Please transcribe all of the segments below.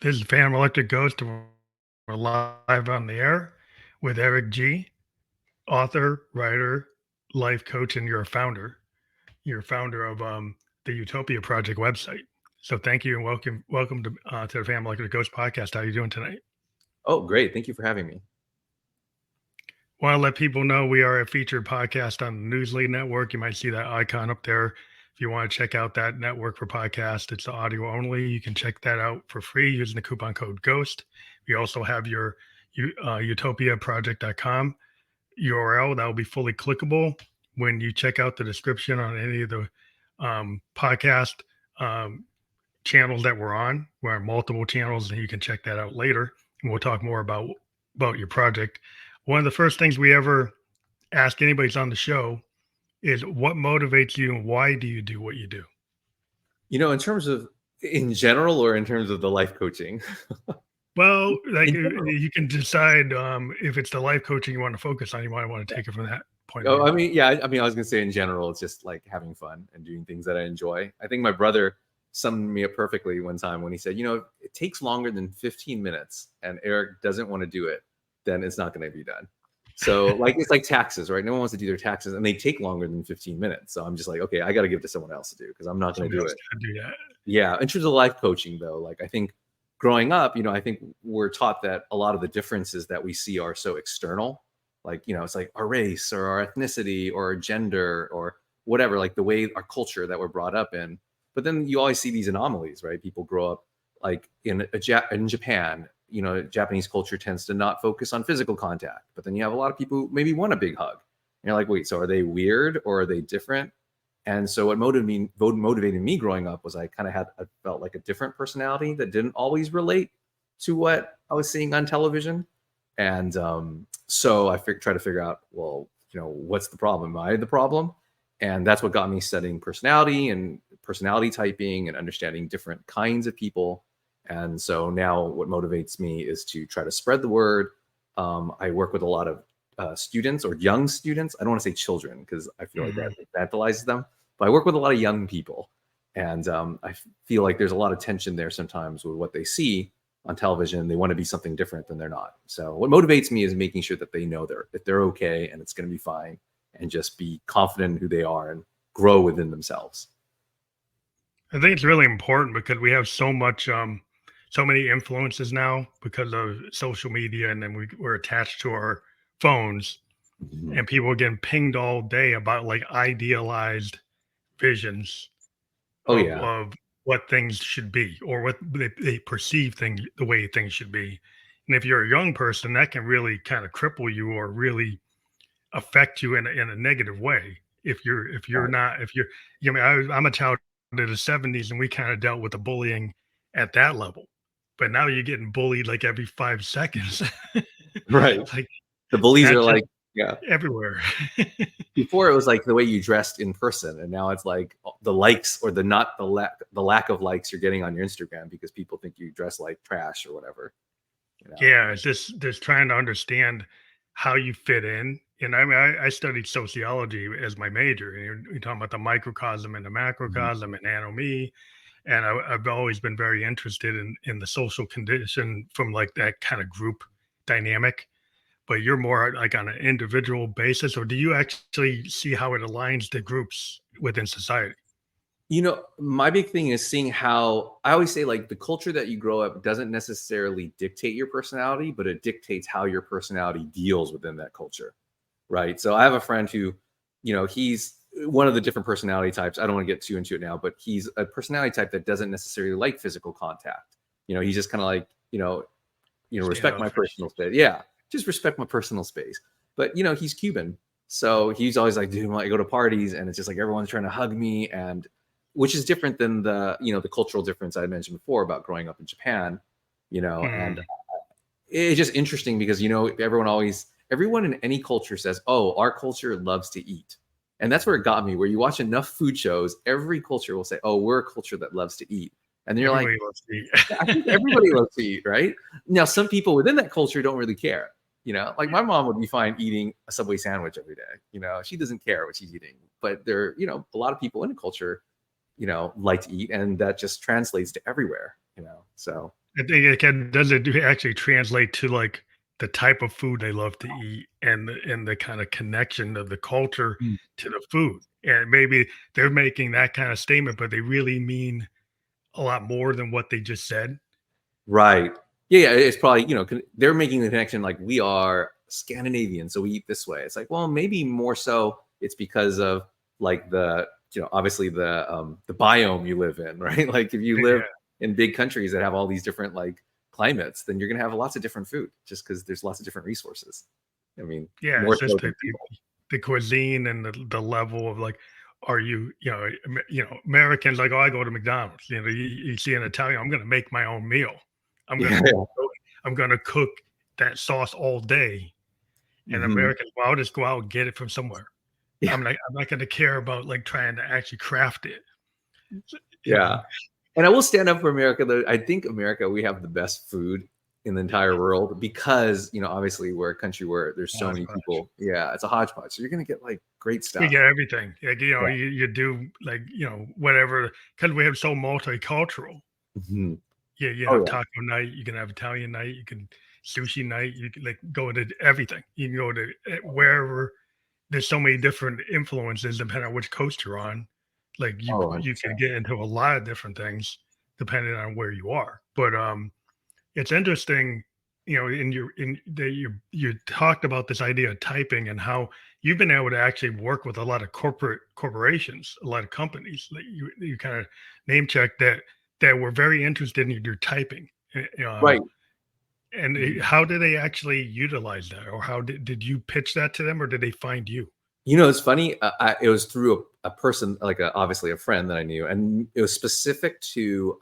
This is Phantom Electric Ghost. We're live on the air with Eric G, author, writer, life coach, and you're a founder. You're a founder of the Utopia Project website. So thank you and welcome to the Phantom Electric Ghost podcast. How are you doing tonight? Oh, great. Thank you for having me. Want to let people know we are a featured podcast on the Newslead Network. You might see that icon up there. If you want to check out that network for podcast, it's audio only. You can check that out for free using the coupon code GHOST. We also have your utopiaproject.com URL that will be fully clickable when you check out the description on any of the podcast channels that we're on. We're on multiple channels, and you can check that out later. And we'll talk more about your project. One of the first things we ever ask anybody's on the show is what motivates you and why do you do what you do? In terms of in general or in terms of the life coaching? Well, like you can decide if it's the life coaching you want to focus on, you might want to take it from that point of view. I was going to say in general, it's just like having fun and doing things that I enjoy. I think my brother summed me up perfectly one time when he said, if it takes longer than 15 minutes and Eric doesn't want to do it, then it's not going to be done. So it's like taxes, right? No one wants to do their taxes and they take longer than 15 minutes. So I'm just like, okay, I got to give it to someone else to do because I'm not going to do it. Do that. Yeah. In terms of life coaching though, I think growing up, I think we're taught that a lot of the differences that we see are so external. It's like our race or our ethnicity or our gender or whatever, like the way our culture that we're brought up in. But then you always see these anomalies, right? People grow up in Japan, Japanese culture tends to not focus on physical contact, but then you have a lot of people who maybe want a big hug. And you're like, wait, so are they weird or are they different? And so what motivated me growing up was I felt like a different personality that didn't always relate to what I was seeing on television. And so I tried to figure out, well, what's the problem? Am I the problem? And that's what got me studying personality and personality typing and understanding different kinds of people. And so now what motivates me is to try to spread the word. I work with a lot of students or young students. I don't want to say children because I feel like that infantilizes them, but I work with a lot of young people. And I feel like there's a lot of tension there sometimes with what they see on television. They want to be something different than they're not. So what motivates me is making sure that they know that they're okay and it's going to be fine and just be confident in who they are and grow within themselves. I think it's really important because we have so many influences now because of social media, and then we're attached to our phones, and people are getting pinged all day about idealized visions of what things should be or what they perceive the way things should be. And if you're a young person, that can really kind of cripple you or really affect you in a negative way. I'm a child of the 70s, and we kind of dealt with the bullying at that level. But now you're getting bullied every 5 seconds. Right. The bullies are everywhere. Before it was the way you dressed in person, and now it's like the likes or the lack of likes you're getting on your Instagram because people think you dress like trash or whatever. Yeah, it's just trying to understand how you fit in. And I mean, I studied sociology as my major, and you're talking about the microcosm and the macrocosm and anomie. And I've always been very interested in the social condition from that kind of group dynamic. But you're more on an individual basis, or do you actually see how it aligns the groups within society? My big thing is seeing how I always say the culture that you grow up doesn't necessarily dictate your personality, but it dictates how your personality deals within that culture. Right. So I have a friend who, he's one of the different personality types. I don't want to get too into it now, but he's a personality type that doesn't necessarily like physical contact. He's just kind of respect my personal space. Yeah. Just respect my personal space. But, he's Cuban. So he's always dude, when I go to parties and it's just everyone's trying to hug me, and which is different than the cultural difference I mentioned before about growing up in Japan, and it's just interesting because, everyone in any culture says, oh, our culture loves to eat. And that's where it got me, where you watch enough food shows, every culture will say, oh, we're a culture that loves to eat. And you're everybody loves to eat. I think everybody loves to eat, right? Now, some people within that culture don't really care. My mom would be fine eating a Subway sandwich every day. She doesn't care what she's eating. But there, a lot of people in the culture, like to eat, and that just translates to everywhere, so. I think it can does it do actually translate to, like, the type of food they love to eat and the kinda connection of the culture Mm. to the food, and maybe they're making that kinda statement, but they really mean a lot more than what they just said. Right. Yeah, yeah, it's probably, they're making the connection like we are Scandinavian, so we eat this way. It's like, well, maybe more so it's because of like obviously the biome you live in, right? Like if you live Yeah, in big countries that have all these different like climates, then you're gonna have lots of different food just because there's lots of different resources. I mean, yeah, more it's just so than the people. the cuisine and the level of, like, are you Americans, like, "Oh, I go to McDonald's," you see an Italian, "I'm gonna make my own meal. I'm gonna Yeah. go I'm gonna cook that sauce all day." And Mhm. Americans, "Well, I'll just go out and get it from somewhere." Yeah. I'm not gonna care about, like, trying to actually craft it, you Yeah. know? And I will stand up for America, though. I think America, we have the best food in the entire world because, obviously we're a country where there's so many Hodgepodge. people. Yeah, it's a hodgepodge. So you're gonna get like great We stuff. get everything. Like, Yeah. you do, like, whatever, because we have so multicultural. Mhm. You Oh have yeah. taco night, you can have Italian night, you can sushi night, you can, like, go to everything. You can go to, wherever there's so many different influences depending on which coast you're on. Like, Oh, you can 100%. get into a lot of different things depending on where you are. But, it's interesting, in your in that you talked about this idea of typing and how you've been able to actually work with a lot of corporations, a lot of companies that you kind of name check that were very interested in your typing. Right. And Mhm. how did they actually utilize that, or how did you pitch that to them, or did they find you? It's funny. It was through a person, like obviously a friend that I knew, and it was specific to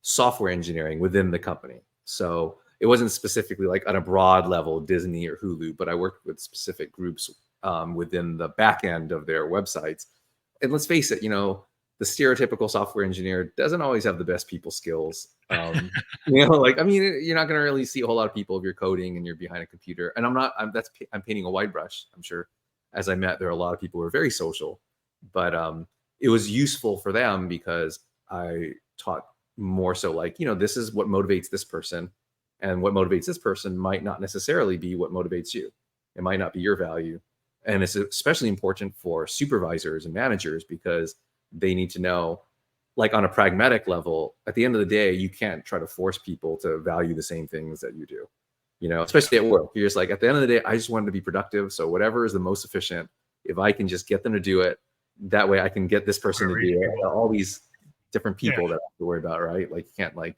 software engineering within the company. So it wasn't specifically like on a broad level, Disney or Hulu, but I worked with specific groups within the back end of their websites. And let's face it, the stereotypical software engineer doesn't always have the best people skills. Like, I mean, you're not going to really see a whole lot of people if you're coding and you're behind a computer. And I'm painting a wide brush. I'm sure as I met, there are a lot of people who are very social, but it was useful for them because I taught more so like, this is what motivates this person, and what motivates this person might not necessarily be what motivates you. It might not be your value. And it's especially important for supervisors and managers because they need to know, like on a pragmatic level, at the end of the day, you can't try to force people to value the same things that you do, Yeah, especially at work. You're just like, at the end of the day, I just wanted to be productive. So whatever is the most efficient, if I can just get them to do it, that way I can get this person to wherever do you it. All these different Yeah. people that I have to worry about, right? Like you can't like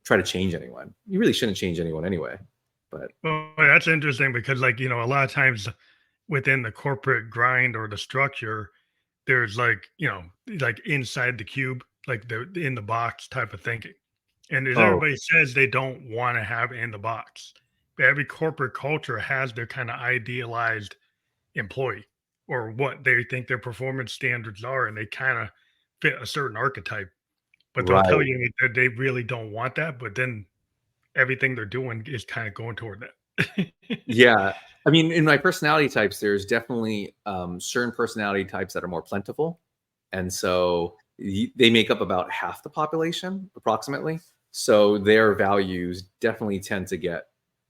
try to change anyone. You really shouldn't change anyone anyway. But Well, that's interesting because, like, a lot of times within the corporate grind or the structure, there's, like, like inside the cube, like the in the box type of thinking. And as oh, everybody says, they don't want to have in the box. But every corporate culture has their kind of idealized employee or what they think their performance standards are, and they kind of fit a certain archetype. But they'll tell right. you that they really don't want that. But then everything they're doing is kind of going toward that. Yeah. I mean, in my personality types, there's definitely certain personality types that are more plentiful. And so they make up about half the population, approximately. So their values definitely tend to get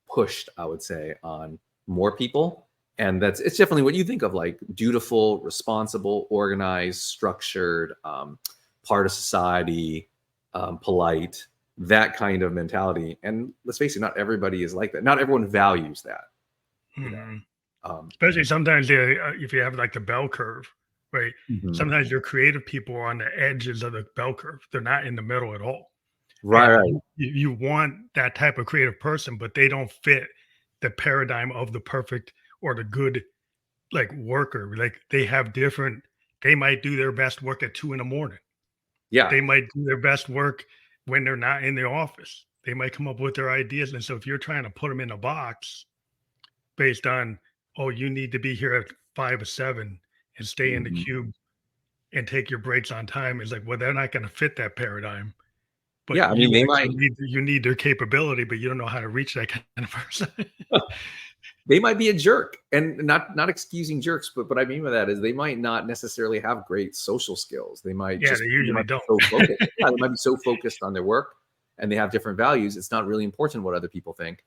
pushed, I would say, on more people. And it's definitely what you think of like dutiful, responsible, organized, structured, part of society, polite, that kind of mentality. And let's face it, not everybody is like that. Not everyone values that, you know. Mhm. Um, Especially sometimes, if you have like the bell curve, right? mhm. Sometimes your creative people are on the edges of the bell curve. They're not in the middle at all. Right, And right. you want that type of creative person, but they don't fit the paradigm of the perfect or the good, like, worker. Like, they have different. They might do their best work at 2 in the morning. Yeah. They might do their best work when they're not in the office. They might come up with their ideas, and so if you're trying to put them in a box based on, oh, you need to be here at 5 or 7 and stay in the Mhm. cube and take your breaks on time, it's like, well, they're not going to fit that paradigm. But Yeah, I mean, you they actually might need their capability, but you don't know how to reach that kind of person. they might be a jerk, and not excusing jerks, but what I mean by that is they might not necessarily have great social skills. They might Yeah, just they they usually might be don't. so focused. Yeah, they might be so focused on their work and they have different values, it's not really important what other people think.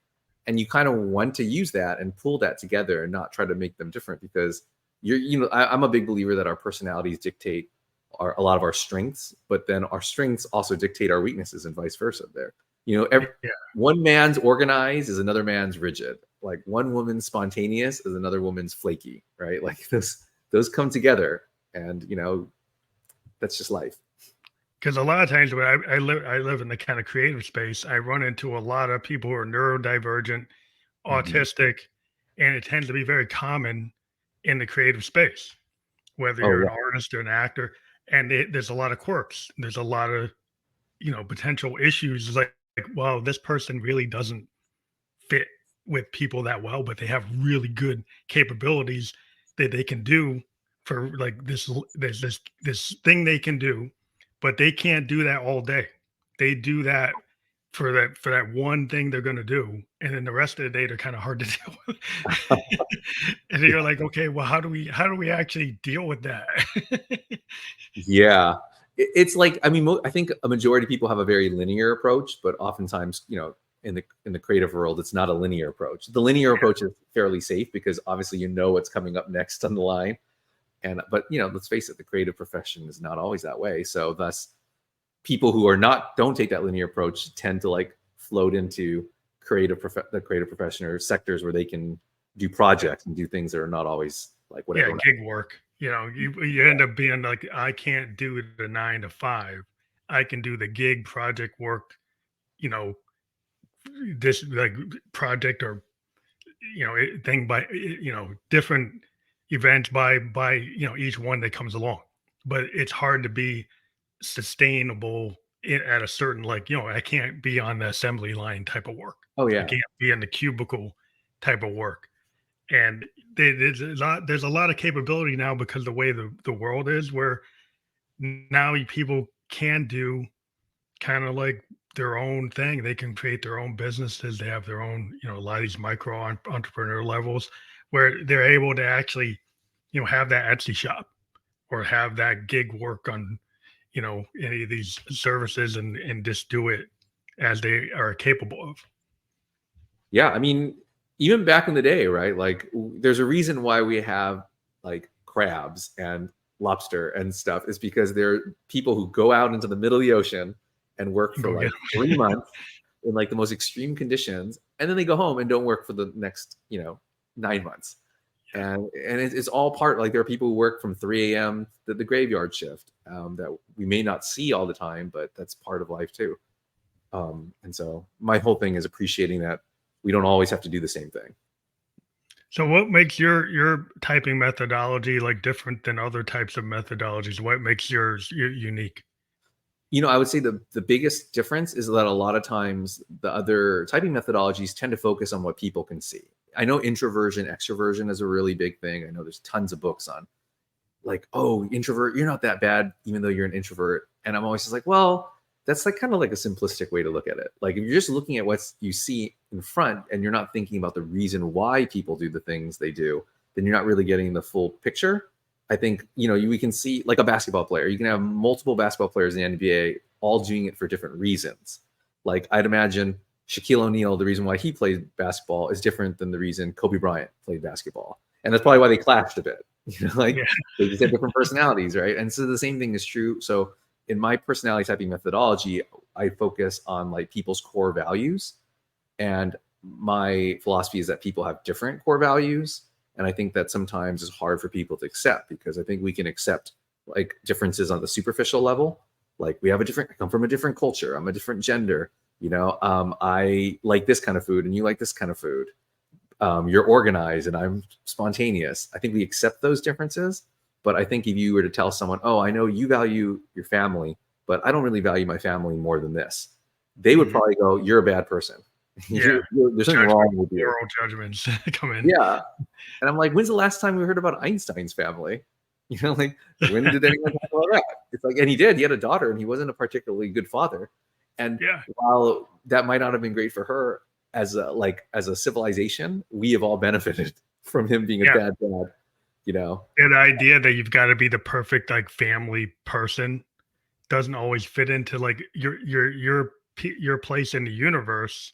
And you kind of want to use that and pull that together and not try to make them different, because I'm a big believer that our personalities dictate a lot of our strengths, but then our strengths also dictate our weaknesses and vice versa there. Yeah. One man's organized is another man's rigid. Like one woman's spontaneous is another woman's flaky, right? Like those come together, and that's just life. Because a lot of times when I live in the kind of creative space, I run into a lot of people who are neurodivergent, Mm-hmm. autistic, and it tends to be very common in the creative space, whether Oh you're yeah. an artist or an actor. And there's a lot of quirks. There's a lot of potential issues. Like, well, this person really doesn't fit with people that well, but they have really good capabilities that they can do for like this thing they can do, but they can't do that all day. They do that for that one thing they're going to do, and then the rest of the day they're kind of hard to deal with. And then you're like, okay, well, how do we actually deal with that? Yeah. It's like, I mean, I think a majority of people have a very linear approach, but oftentimes, in the creative world, it's not a linear approach. The linear approach is fairly safe because obviously what's coming up next on the line. But let's face it, the creative profession is not always that way. So thus, people who don't take that linear approach tend to like float into the creative profession or sectors where they can do projects and do things that are not always like what Yeah, everyone. gig work. You end up being like, I can't do the 9 to 5. I can do the gig project work, you know, this like project or thing by different events by each one that comes along. But it's hard to be sustainable at a certain, like, I can't be on the assembly line type of work. Oh I yeah. can't be in the cubicle type of work. And there's a lot of capability now because the way the world is, where now people can do kind of like their own thing. They can create their own businesses. They have their own, a lot of these micro entrepreneur levels where they're able to actually, have that Etsy shop or have that gig work on, any of these services and just do it as they are capable of. Yeah, I mean, even back in the day, right? Like, there's a reason why we have like crabs and lobster and stuff, is because they're people who go out into the middle of the ocean and work for Go get like 3 months in like the most extreme conditions, and then they go home and don't work for the next 9 months. And it's all part, like there are people who work from 3 a.m. The graveyard shift, that we may not see all the time, but that's part of life too. And so my whole thing is appreciating that we don't always have to do the same thing. So what makes your typing methodology like different than other types of methodologies? What makes yours unique? I would say the biggest difference is that a lot of times the other typing methodologies tend to focus on what people can see. I know introversion, extroversion is a really big thing. I know there's tons of books on like, oh, introvert, you're not that bad, even though you're an introvert. And I'm always just like, well, that's like kind of like a simplistic way to look at it. Like if you're just looking at what you see in front and you're not thinking about the reason why people do the things they do, then you're not really getting the full picture. I think, we can see like a basketball player. You can have multiple basketball players in the NBA all doing it for different reasons. Like I'd imagine Shaquille O'Neal, the reason why he played basketball is different than the reason Kobe Bryant played basketball. And that's probably why they clashed a bit. Like Yeah. they just have different personalities, right? And so the same thing is true. So in my personality typing methodology, I focus on like people's core values. And my philosophy is that people have different core values. And I think that sometimes is hard for people to accept, because I think we can accept like differences on the superficial level. Like I come from a different culture. I'm a different gender. I like this kind of food and you like this kind of food. You're organized and I'm spontaneous. I think we accept those differences. But I think if you were to tell someone, oh, I know you value your family, but I don't really value my family more than this, they would Mhm. probably go, you're a bad person. Yeah. There's something wrong with you. Moral judgments come in. Yeah. And I'm like, when's the last time we heard about Einstein's family? Like when did anyone talk about that? It's like, and he did. He had a daughter, and he wasn't a particularly good father. And Yeah. while that might not have been great for her as a civilization, we have all benefited from him being a Yeah. bad dad. And the idea that you've got to be the perfect like family person doesn't always fit into like your your place in the universe,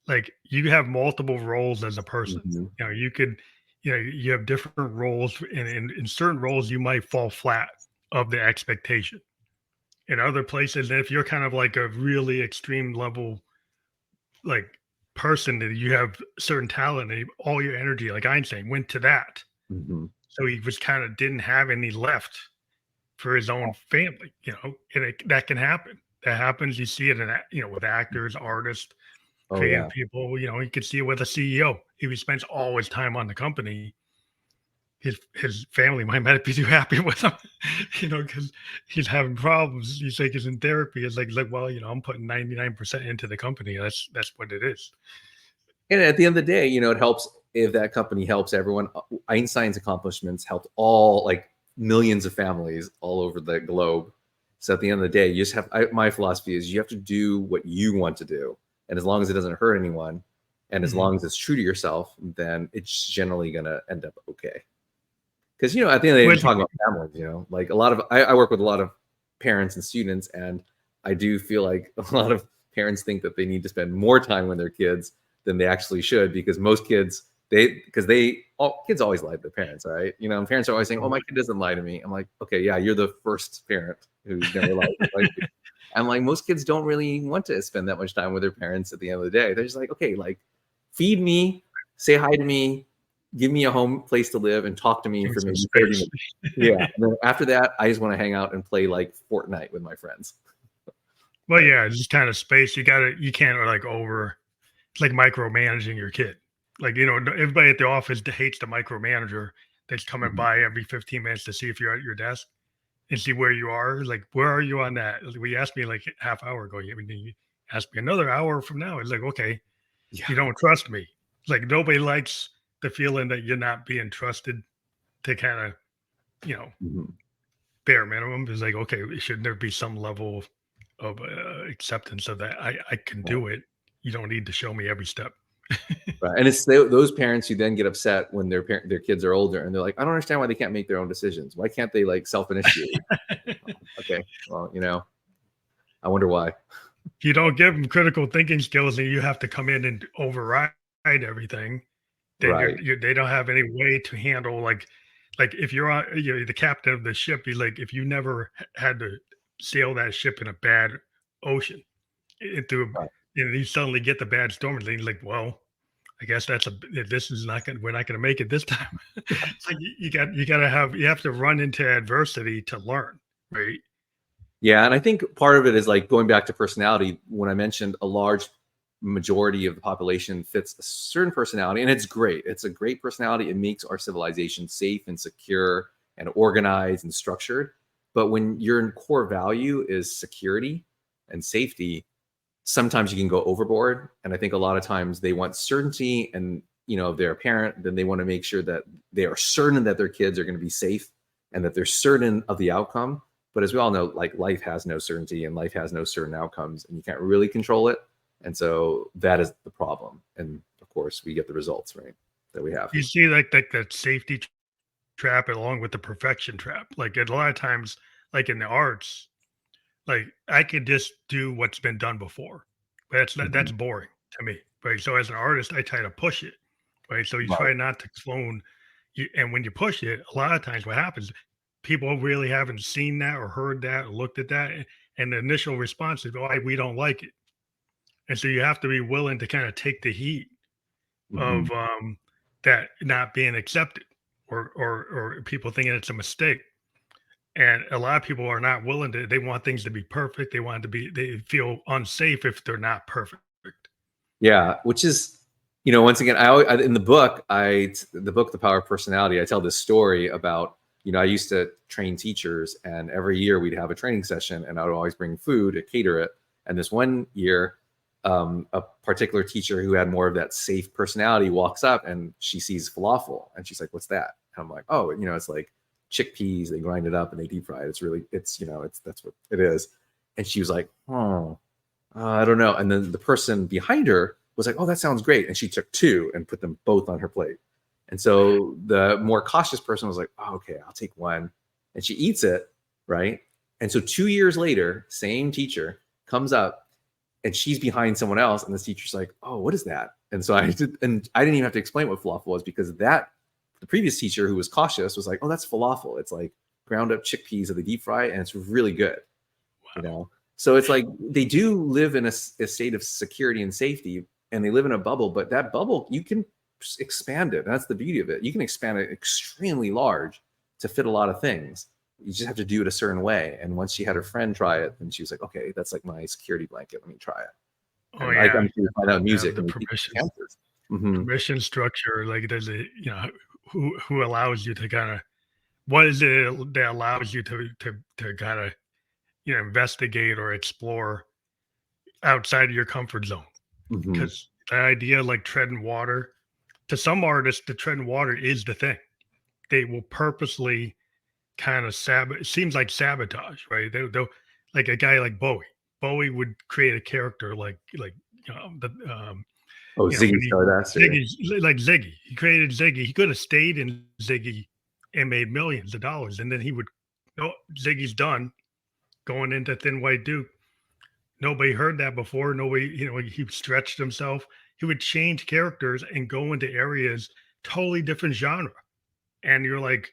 like you have multiple roles as a person. Mhm. You know, you could, you know, you have different roles, and in certain roles you might fall flat of the expectation. In other places, if you're kind of like a really extreme level like person, that you have certain talent and all your energy, like Einstein went to that. Mhm. So he was kind of didn't have any left for his own family, you know, and that can happen. That happens. You see it in, you know, with actors, artists, Oh creative yeah. people. You know, you could see it with a CEO. If he spends all his time on the company, his family might not be too happy with him, you know, because he's having problems. He's like he's in therapy. It's like, well, you know, I'm putting 99% into the company. That's what it is. And at the end of the day, it helps if that company helps everyone. Einstein's accomplishments helped all, like, millions of families all over the globe. So at the end of the day, you just have, my philosophy is you have to do what you want to do. And as long as it doesn't hurt anyone, and as Mhm. long as it's true to yourself, then it's generally going to end up okay. Because, at the end of the day, we're Which talking about families, like a lot of, I work with a lot of parents and students, and I do feel like a lot of parents think that they need to spend more time with their kids than they actually should, because most kids, all kids always lie to their parents, right? And parents are always saying, "Oh, my kid doesn't lie to me." I'm like, okay, yeah, you're the first parent who's never lied. Like, I'm like, most kids don't really want to spend that much time with their parents at the end of the day. They're just like, okay, like, feed me, say hi to me, give me a home place to live, and talk to me give me for some maybe 30 space. minutes. Yeah. And then after that, I just want to hang out and play like Fortnite with my friends. Well, Like, yeah, it's just kind of space. You can't like it's like micromanaging your kid. Like, you know, everybody at the office hates the micromanager that's coming mhm. by every 15 minutes to see if you're at your desk and see where you are. Like, where are you on that? Well, you asked me like half hour ago. You asked me another hour from now. It's like, okay, Yeah. you don't trust me. Like, nobody likes the feeling that you're not being trusted to kind of, you know, Mhm. bare minimum. Is like, okay, shouldn't there be some level of acceptance of that? I can Right. do it. You don't need to show me every step. Right. And it's those parents who then get upset when their kids are older, and they're like, I don't understand why they can't make their own decisions. Why can't they, like, self-initiate? Okay. Well, I wonder why. You don't give them critical thinking skills and you have to come in and override everything, then Right. they don't have any way to handle like if you're on you're the captain of the ship, you like if you never had to sail that ship in a bad ocean into Right. and you suddenly get the bad storm and then you're like, well, I guess this is not gonna we're not gonna make it this time. It's like you have to run into adversity to learn, right? Yeah, and I think part of it is, like, going back to personality. When I mentioned a large majority of the population fits a certain personality, and it's great. It's a great personality. It makes our civilization safe and secure and organized and structured. But when your core value is security and safety, sometimes you can go overboard. And I think a lot of times they want certainty, and, if they're a parent, then they want to make sure that they are certain that their kids are going to be safe and that they're certain of the outcome. But as we all know, like, life has no certainty and life has no certain outcomes, and you can't really control it. And so that is the problem. And of course, we get the results, right, that we have. You see like that safety trap along with the perfection trap. Like a lot of times, like in the arts, like I could just do what's been done before. But Mhm. that's boring to me. Right. So as an artist, I try to push it. Right. So you Right. try not to clone and when you push it, a lot of times what happens, people really haven't seen that or heard that or looked at that. And the initial response is, oh, we don't like it. And so you have to be willing to kind of take the heat Mhm. of that not being accepted or people thinking it's a mistake. And a lot of people are not willing to. They want things to be perfect. They want it to be. They feel unsafe if they're not perfect. Yeah, which is, once again, in the book, The Power of Personality, I tell this story about, I used to train teachers, and every year we'd have a training session, and I would always bring food and cater it. And this one year, a particular teacher who had more of that safe personality walks up, and she sees falafel, and she's like, "What's that?" And I'm like, "Oh, it's like chickpeas. They grind it up and they deep fry it. That's what it is." And she was like, "Oh, I don't know." And then the person behind her was like, "Oh, that sounds great." And she took two and put them both on her plate. And so the more cautious person was like, "Oh, okay, I'll take one." And she eats it, right? And so 2 years later, same teacher comes up, and she's behind someone else, and the teacher's like, "Oh, what is that?" And so I didn't even have to explain what falafel was, because the previous teacher, who was cautious, was like, "Oh, that's falafel. It's like ground up chickpeas that they deep fry, and it's really good." You Wow. know, so it's like they do live in a state of security and safety, and they live in a bubble, but that bubble, you can expand it. That's the beauty of it. You can expand it extremely large to fit a lot of things. You just have to do it a certain way. And once she had her friend try it, and she was like, "Okay, that's like my security blanket. Let me try it." Oh And like yeah, I'm sure you find out have music the and you take chances. Hmm. permission structure. Like there's a who allows you to kind of what is it that allows you to kind of investigate or explore outside of your comfort zone? Hmm. Because the idea like treading water to some artists, the treading water is the thing. They will purposely kind of it seems like sabotage, right? They'll like a guy like Bowie. Bowie would create a character like the Oh, when Ziggy he Stardust. Or, Ziggy like Ziggy. He created Ziggy. He could have stayed in Ziggy and made millions of dollars, and then he would, oh, Ziggy's done going into Thin White Duke. Nobody heard that before. Nobody, he stretched himself. He would change characters and go into areas totally different genre. And you're like,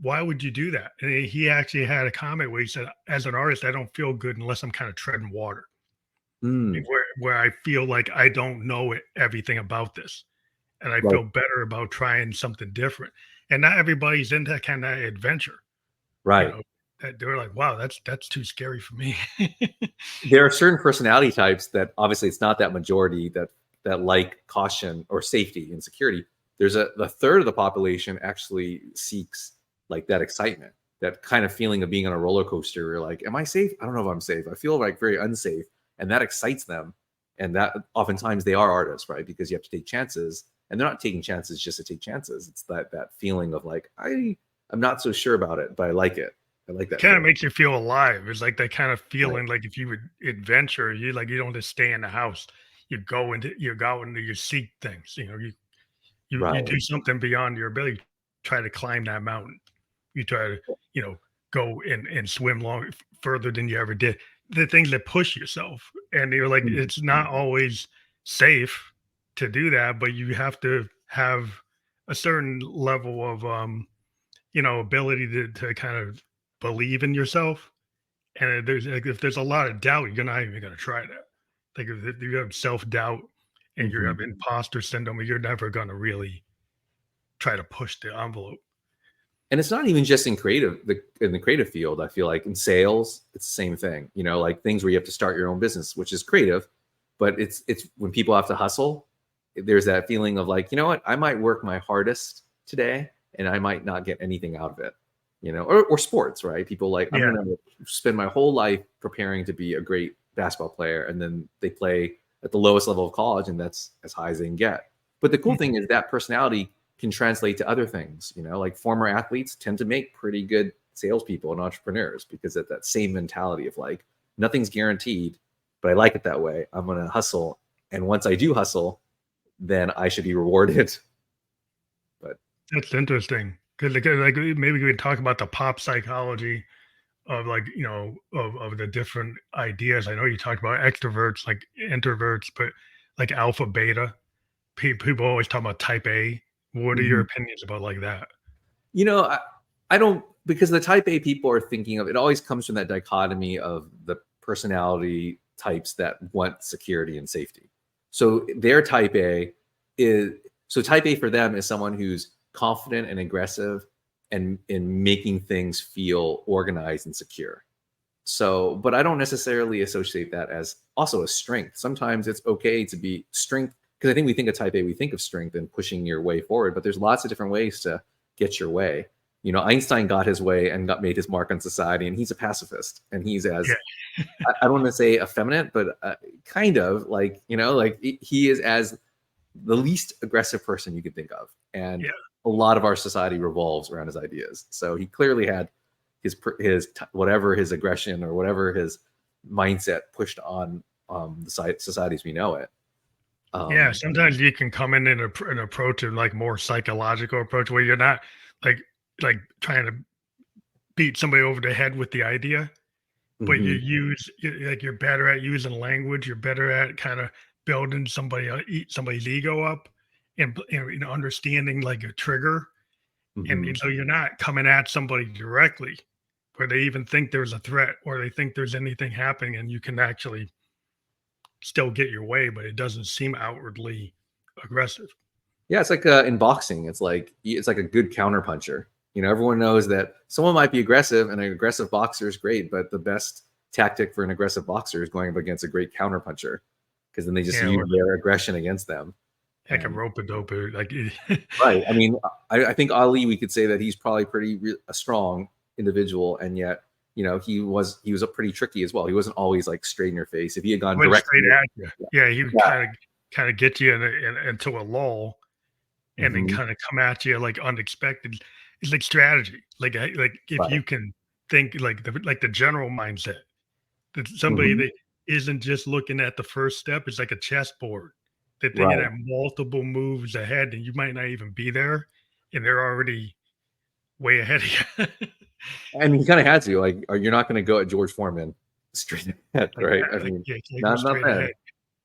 why would you do that? And he actually had a comment where he said, as an artist, I don't feel good unless I'm kind of treading water, mm, where I feel like I don't know everything about this. And I right, feel better about trying something different. And not everybody's into that kind of adventure, you right. know, that they're like, wow, that's too scary for me. There are certain personality types that, obviously, it's not that majority that like caution or safety and security. There's the third of the population actually seeks like that excitement, that kind of feeling of being on a roller coaster. You're like, am I safe? I don't know if I'm safe. I feel like very unsafe, and that excites them. And that oftentimes they are artists, right? Because you have to take chances, and they're not taking chances just to take chances. It's that feeling of like, I'm not so sure about it, but I like it. I like that Kind of feeling. makes you feel alive. It's like that kind of Right. feeling like if you would adventure, you don't just stay in the house. You go into you seek things. You Right. do something beyond your ability. Try to climb that mountain. You try to, go and swim further than you ever did. The things that push yourself. And you're like, Mhm. it's not always safe to do that, but you have to have a certain level of ability to kind of believe in yourself. And there's like if there's a lot of doubt, you're not even gonna try that. Like if you have self-doubt and you Mhm. have imposter syndrome, you're never gonna really try to push the envelope. And it's not even just in the creative field. I feel like in sales, it's the same thing. Like things where you have to start your own business, which is creative, but it's when people have to hustle. There's that feeling of like, you know what, I might work my hardest today, and I might not get anything out of it. Or sports, right? People like, I'm Yeah. gonna spend my whole life preparing to be a great basketball player, and then they play at the lowest level of college, and that's as high as they can get. But the cool Mhm. thing is that personality can translate to other things. Like former athletes tend to make pretty good salespeople and entrepreneurs, because of that same mentality of like, nothing's guaranteed, but I like it that way. I'm going to hustle. And once I do hustle, then I should be rewarded. But That's interesting because like maybe we could talk about the pop psychology of like of the different ideas. I know you talked about extroverts, like introverts, but like alpha, beta. People always talk about type A. What are your mhm. opinions about like that? you know, I, I don't, because the type A people are thinking of it, always comes from that dichotomy of the personality types that want security and safety. So their type A is, so type A for them is someone who's confident and aggressive, and in making things feel organized and secure. So, but I don't necessarily associate that as also a strength. Sometimes it's okay to be strength, because I think we think of type A, we think of strength and pushing your way forward, but there's lots of different ways to get your way. Einstein got his way and got made his mark on society, and he's a pacifist, and he's Yeah, as, I don't want to say effeminate, but kind of like, like he is as the least aggressive person you could think of. And yeah. a lot of our society revolves around his ideas. So he clearly had his whatever his aggression or whatever his mindset pushed on the societies we know it. Yeah, Um, sometimes you can come in an approach of like more psychological approach where you're not like like trying to beat somebody over the head with the idea. but Hmm. like you're better at using language. You're better at kind of building somebody's ego up, and you know, understanding like a trigger, and Hmm. so you're not coming at somebody directly, where they even think there's a threat or they think there's anything happening, and you can actually still get your way, but it doesn't seem outwardly aggressive. Yeah, it's like in boxing, it's like a good counterpuncher. Everyone knows that someone might be aggressive, and an aggressive boxer is great, but the best tactic for an aggressive boxer is going up against a great counterpuncher, because then they just Yeah, use or their aggression against them. like a And rope a dope, like right, I mean, I think Ali, we could say that he's probably a strong individual, and yet he was a pretty tricky as well. He wasn't always like straight in your face. If he had gone went straight directly, at you. Yeah, he would yeah, kind of get you into a lull, and then hmm, kind of come at you like unexpected. It's like strategy. Like if right, you can think like the general mindset, that somebody hmm, that isn't just looking at the first step, it's like a chessboard. They're thinking right. at multiple moves ahead, and you might not even be there, and they're already way ahead of you. And he kind of had to, like, or you're not going to go at George Foreman straight ahead, Like right? I that, like, mean, yeah, can't go not straight ahead. then,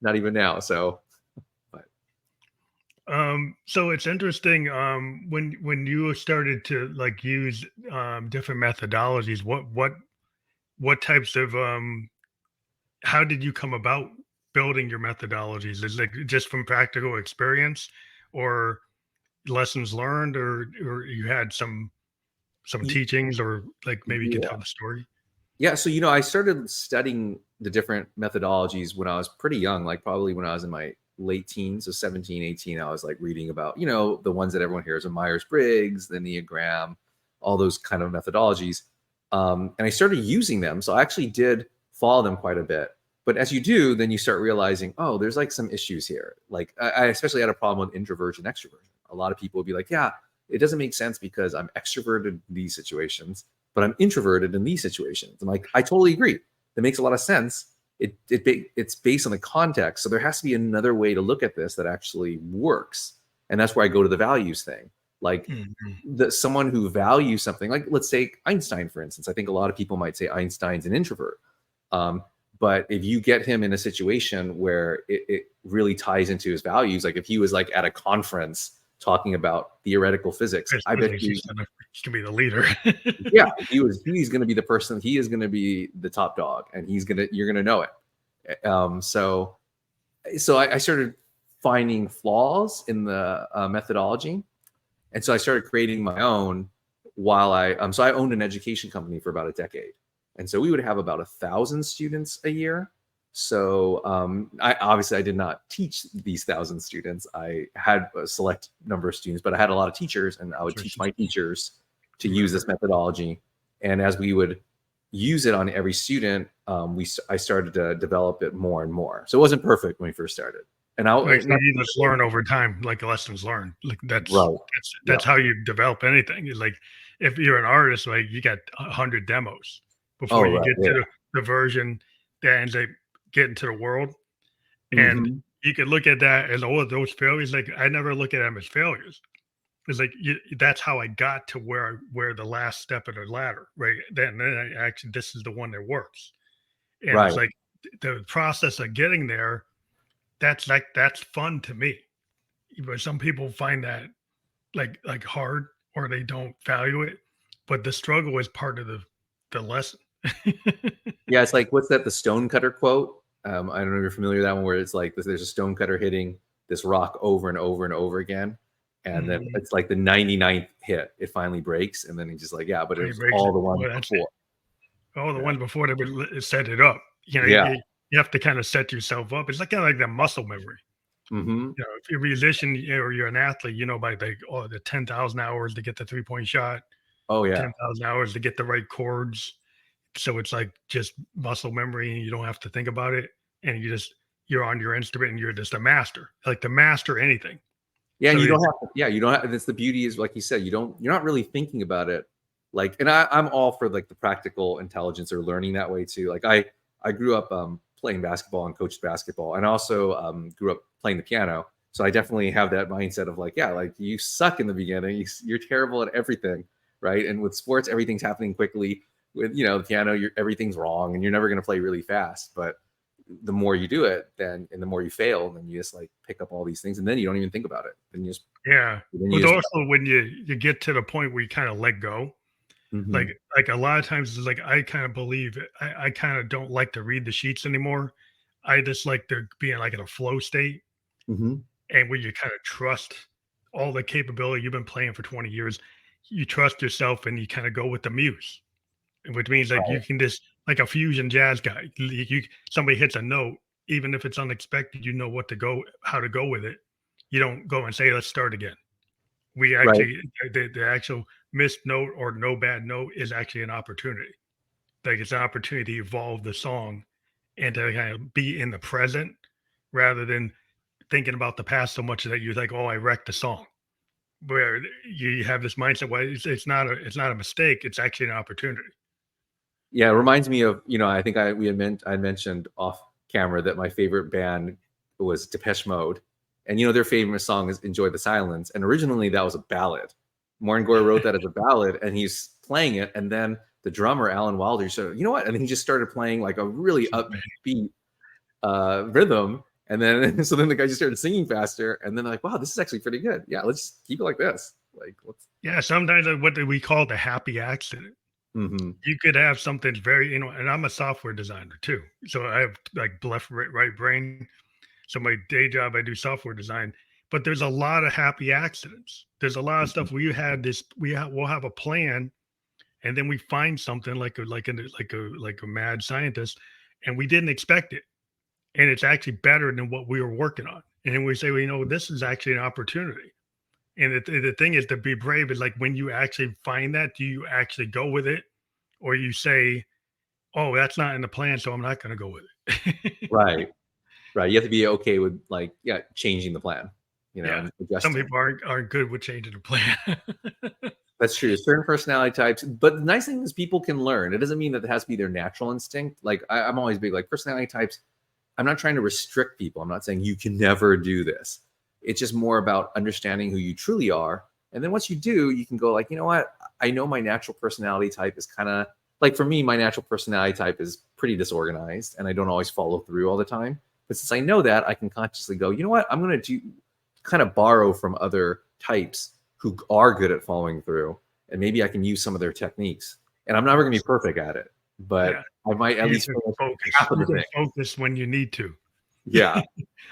not even now. So, but So it's interesting, when you started to like use different methodologies, what types of how did you come about building your methodologies? Is it just from practical experience or lessons learned, or you had some y- teachings, or like maybe you can yeah, tell the story? yeah. So I started studying the different methodologies when I was pretty young, like probably when I was in my late teens, so 17, 18. I was like reading about the ones that everyone hears of Myers Briggs, the Enneagram, all those kind of methodologies, and I started using them. So I actually did follow them quite a bit. But as you do, then you start realizing, oh, there's like some issues here. Like I especially had a problem with introversion, extroversion. A lot of people would be like, yeah, it doesn't make sense because I'm extroverted in these situations, but I'm introverted in these situations. I'm like, I totally agree. That makes a lot of sense. It's based on the context. So there has to be another way to look at this that actually works. And that's where I go to the values thing. Like Mhm. someone who values something, like let's take Einstein, for instance. I think a lot of people might say Einstein's an introvert. Um, but if you get him in a situation where it really ties into his values, like if he was like at a conference talking about theoretical physics, Chris I bet Physics, you, he's gonna be the leader. yeah, he's going to be the person. He is going to be the top dog, and you're going to know it. So I started finding flaws in the methodology, and so I started creating my own. While I owned an education company for about a decade, and so we would have about 1,000 students a year. So I did not teach these 1,000 students. I had a select number of students, but I had a lot of teachers, and I would teach my teachers to use Right. this methodology. And as we would use it on every student, I started to develop it more and more. So it wasn't perfect when we first started, and Right, so you just learn over time, like lessons learned. Like right, yeah, that's how you develop anything. Is like if you're an artist, like you got 100 demos before oh you right, get yeah, to the version that ends up getting to the world. And hmm, you could look at that as all of those failures. Like I never look at them as failures. It's like that's how I got to where the last step of the ladder. Right. Then I actually this is the one that works. And right. it's like the process of getting there. That's fun to me, but some people find that like hard, or they don't value it, but the struggle is part of the lesson. Yeah, it's like what's that? The stonecutter quote. I don't know if you're familiar with that one, where it's like there's a stonecutter hitting this rock over and over and over again, and then Mhm. it's like the 99th hit, it finally breaks, and then he's just like, yeah, but it When he was breaks all it, the ones well, that's it. before. Oh, the Yeah, ones before they would set it up. yeah, You have to kind of set yourself up. It's like kind of like that muscle memory. mm-hmm. If you're a musician, or you're an athlete, by the 10,000 hours to get the 3-point shot, Oh yeah, 10,000 hours to get the right chords. So it's like just muscle memory, and you don't have to think about it. And you're on your instrument, and you're just a master, like to master anything. yeah, and So you don't it's have to. Yeah, you don't have. That's the beauty is like you said, you're not really thinking about it. Like, and I'm all for like the practical intelligence or learning that way too. Like I grew up playing basketball and coached basketball, and also grew up playing the piano. So I definitely have that mindset of like, yeah, like you suck in the beginning, you're terrible at everything, right? And with sports, everything's happening quickly. with, you know, the piano, everything's wrong and you're never going to play really fast. But the more you do it, then, and the more you fail, then you just like pick up all these things and then you don't even think about it. Yeah. Then you But just, also when you get to the point where you kind of let go, like Mhm, like a lot of times it's like I kind of believe I kind of don't like to read the sheets anymore. I just like to be in like in a flow state mhm, and where you kind of trust all the capability you've been playing for 20 years. You trust yourself and you kind of go with the muse, which means like you right, can just like a fusion jazz guy. Somebody hits a note, even if it's unexpected, you know what to go, how to go with it. You don't go and say, let's start again. We right, actually the actual missed note or no bad note is actually an opportunity. Like it's an opportunity to evolve the song and to kind of be in the present rather than thinking about the past so much that you're like, oh, I wrecked the song. Where you have this mindset, well, it's not a mistake. It's actually an opportunity. yeah. It reminds me of, you know, I think I mentioned off camera that my favorite band was Depeche Mode, and you know their famous song is "Enjoy the Silence," and originally that was a ballad. Morgan Gore wrote that as a ballad, and he's playing it, and then the drummer Alan Wilder said, "You know what?" And then he just started playing like a really upbeat rhythm, and then so then the guy just started singing faster, and then like, wow, this is actually pretty good. Yeah, let's keep it like this. Like, let's. Yeah, sometimes what do we call the happy accident? Hmm. You could have something very, and I'm a software designer too. So I have like left, right brain. So my day job, I do software design, but there's a lot of happy accidents. There's a lot of stuff we had this, we'll have a plan and then we find something like a mad scientist and we didn't expect it. And it's actually better than what we were working on. And then we say, well, this is actually an opportunity. And the thing is to be brave is like when you actually find that, do you actually go with it? Or you say, oh, that's not in the plan, so I'm not going to go with it. Right, right. You have to be okay with like, yeah, changing the plan, you know, Yeah. and Some adjusting. people aren't good with changing the plan. That's true. Certain personality types, but the nice thing is people can learn. It doesn't mean that it has to be their natural instinct. Like I'm always big like personality types. I'm not trying to restrict people. I'm not saying you can never do this. It's just more about understanding who you truly are. And then once you do, you can go like, you know what? I know my natural personality type is kind of like, for me, my natural personality type is pretty disorganized and I don't always follow through all the time. But since I know that, I can consciously go, you know what? I'm going to do kind of borrow from other types who are good at following through. And maybe I can use some of their techniques. And I'm never going to be perfect at it, Yeah. but I might at You least can finish focus. half of You the can thing. focus when you need to. Yeah.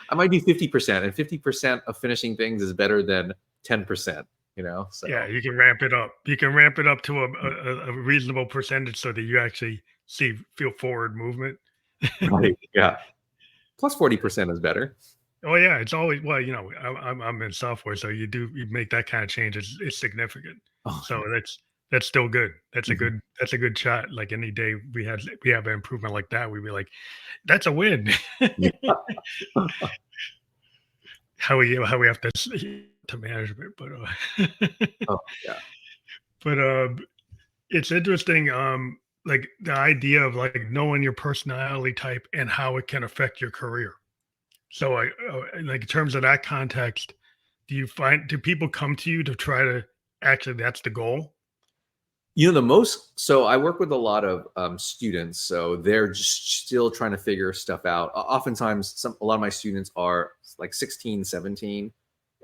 I might do 50%, and 50% of finishing things is better than 10%, you know? Yeah, So, you can ramp it up. You can ramp it up to a reasonable percentage so that you actually feel forward movement. right. Yeah. Plus 40% is better. Oh yeah, it's always well, I'm in software, so you make that kind of change. It's significant. Oh, So yeah. that's still good. Mhm. That's a good shot. Like any day we have an improvement like that, we'd be like, that's a win. Yeah. How we have to to management, Oh, yeah. but it's interesting. Like the idea of like knowing your personality type and how it can affect your career. So like in terms of that context, do people come to you to try to actually that's the goal? You know, so I work with a lot of students, so they're just still trying to figure stuff out. Oftentimes, a lot of my students are like 16, 17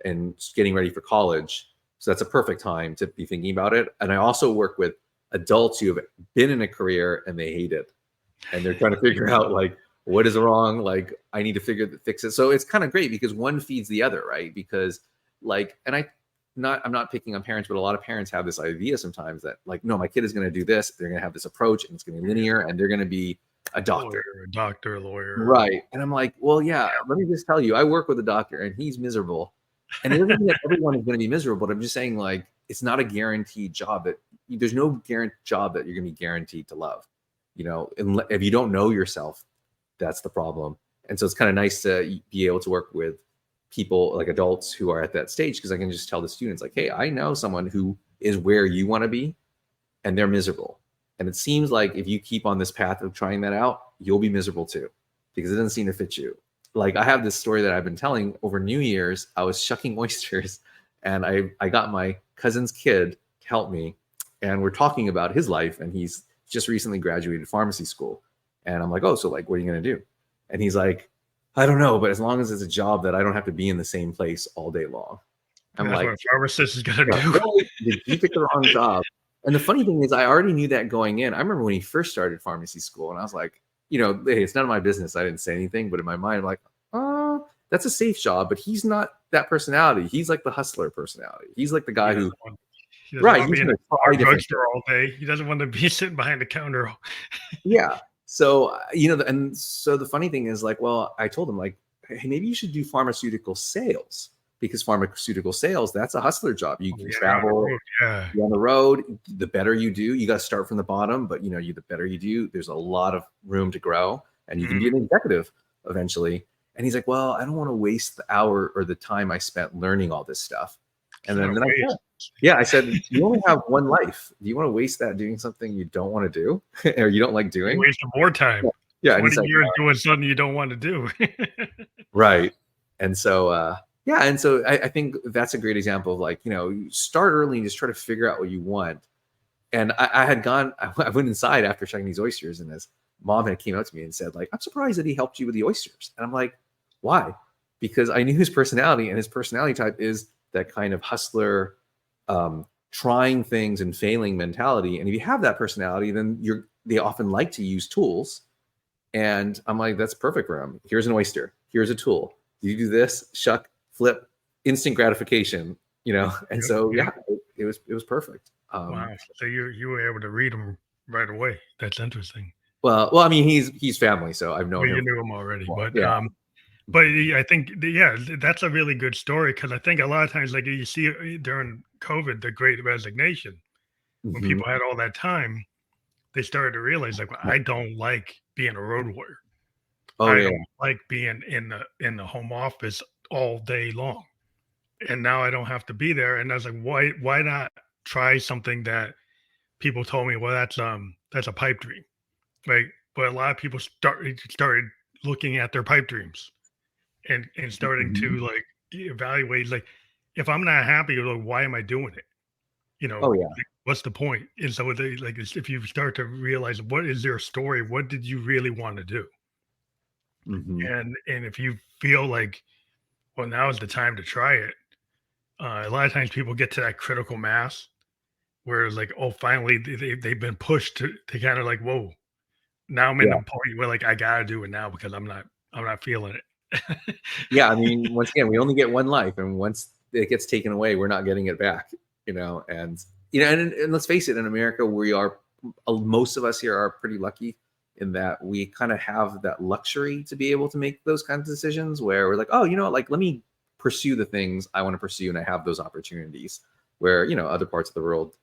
and getting ready for college. So that's a perfect time to be thinking about it. And I also work with adults who have been in a career and they hate it. And they're trying to figure out like what is wrong. Like I need to fix it. So it's kind of great because one feeds the other, right? Because like, and I'm not picking on parents, but a lot of parents have this idea sometimes that like, no, my kid is going to do this. They're going to have this approach and it's going to be linear and they're going to be a doctor. Lawyer, a doctor, a lawyer. Right. And I'm like, well, yeah, let me just tell you, I work with a doctor and he's miserable. And it doesn't mean that everyone is going to be miserable, but I'm just saying, like, it's not a guaranteed job that there's no guaranteed job that you're going to be guaranteed to love. You know, if you don't know yourself, that's the problem. And so it's kind of nice to be able to work with people like adults who are at that stage because I can just tell the students, like, hey, I know someone who is where you want to be and they're miserable. And it seems like if you keep on this path of trying that out, you'll be miserable too because it doesn't seem to fit you. Like I have this story that I've been telling over New Year's. I was shucking oysters and I got my cousin's kid to help me. And we're talking about his life and he's just recently graduated pharmacy school. And I'm like, oh, so like, what are you going to do? And he's like, I don't know, but as long as it's a job that I don't have to be in the same place all day long. I'm That's like, what a pharmacist is gonna yeah, do. really? Did you pick the wrong job? And the funny thing is, I already knew that going in. I remember when he first started pharmacy school, and I was like, hey, it's none of my business. I didn't say anything, but in my mind, I'm like, oh, that's a safe job, but he's not that personality. He's like the hustler personality. He's like the guy He who, doesn't want, he doesn't right? want to He's be in going to a try different things. drugstore all day. He doesn't want to be sitting behind the counter. Yeah. So, and so the funny thing is, like, well, I told him, like, hey, maybe you should do pharmaceutical sales, because pharmaceutical sales, that's a hustler job. You can travel, Yeah. you're on the road. The better you do, you got to start from the bottom, but the better you do, there's a lot of room to grow, and you can be an executive eventually. And he's like, well, I don't want to waste the hour or the time I spent learning all this stuff. And then I said, you only have one life. Do you want to waste that doing something you don't want to do or you don't like doing? You wasting more time. Yeah. 20 years doing something you don't want to do. Right. And so, and so I think that's a great example of, like, you start early and just try to figure out what you want. And I went inside after checking these oysters, and his mom had came out to me and said, like, I'm surprised that he helped you with the oysters. And I'm like, why? Because I knew his personality, and his personality type is that kind of hustler, trying things and failing mentality. And if you have that personality, then they often like to use tools. And I'm like, that's perfect for him. Here's an oyster. Here's a tool. You do this, shuck, flip, instant gratification, And so, it was perfect. Wow. So you were able to read them right away. That's interesting. Well, I mean, he's family, so I've known him. You knew him already, Well, but I think, that's a really good story, because I think a lot of times, like, you see during COVID, the Great Resignation, when people had all that time, they started to realize, like, well, I don't like being a road warrior. I don't like being in the home office all day long, and now I don't have to be there. And I was like, why not try something that people told me, well, that's a pipe dream, right? But a lot of people started looking at their pipe dreams and starting to, like, evaluate, like, if I'm not happy, like, why am I doing it? Like, what's the point? And so if you start to realize, what is their story? What did you really want to do? And if you feel like, well, now is the time to try it. A lot of times people get to that critical mass where it's like, oh, finally they've been pushed to kind of like, whoa, now I'm in the point where, like, I gotta do it now because I'm not feeling it. Yeah, I mean, once again, we only get one life, and once it gets taken away, we're not getting it back. And let's face it, in America, most of us here are pretty lucky in that we kind of have that luxury to be able to make those kinds of decisions, where we're like, oh, like, let me pursue the things I want to pursue, and I have those opportunities, where other parts of the world,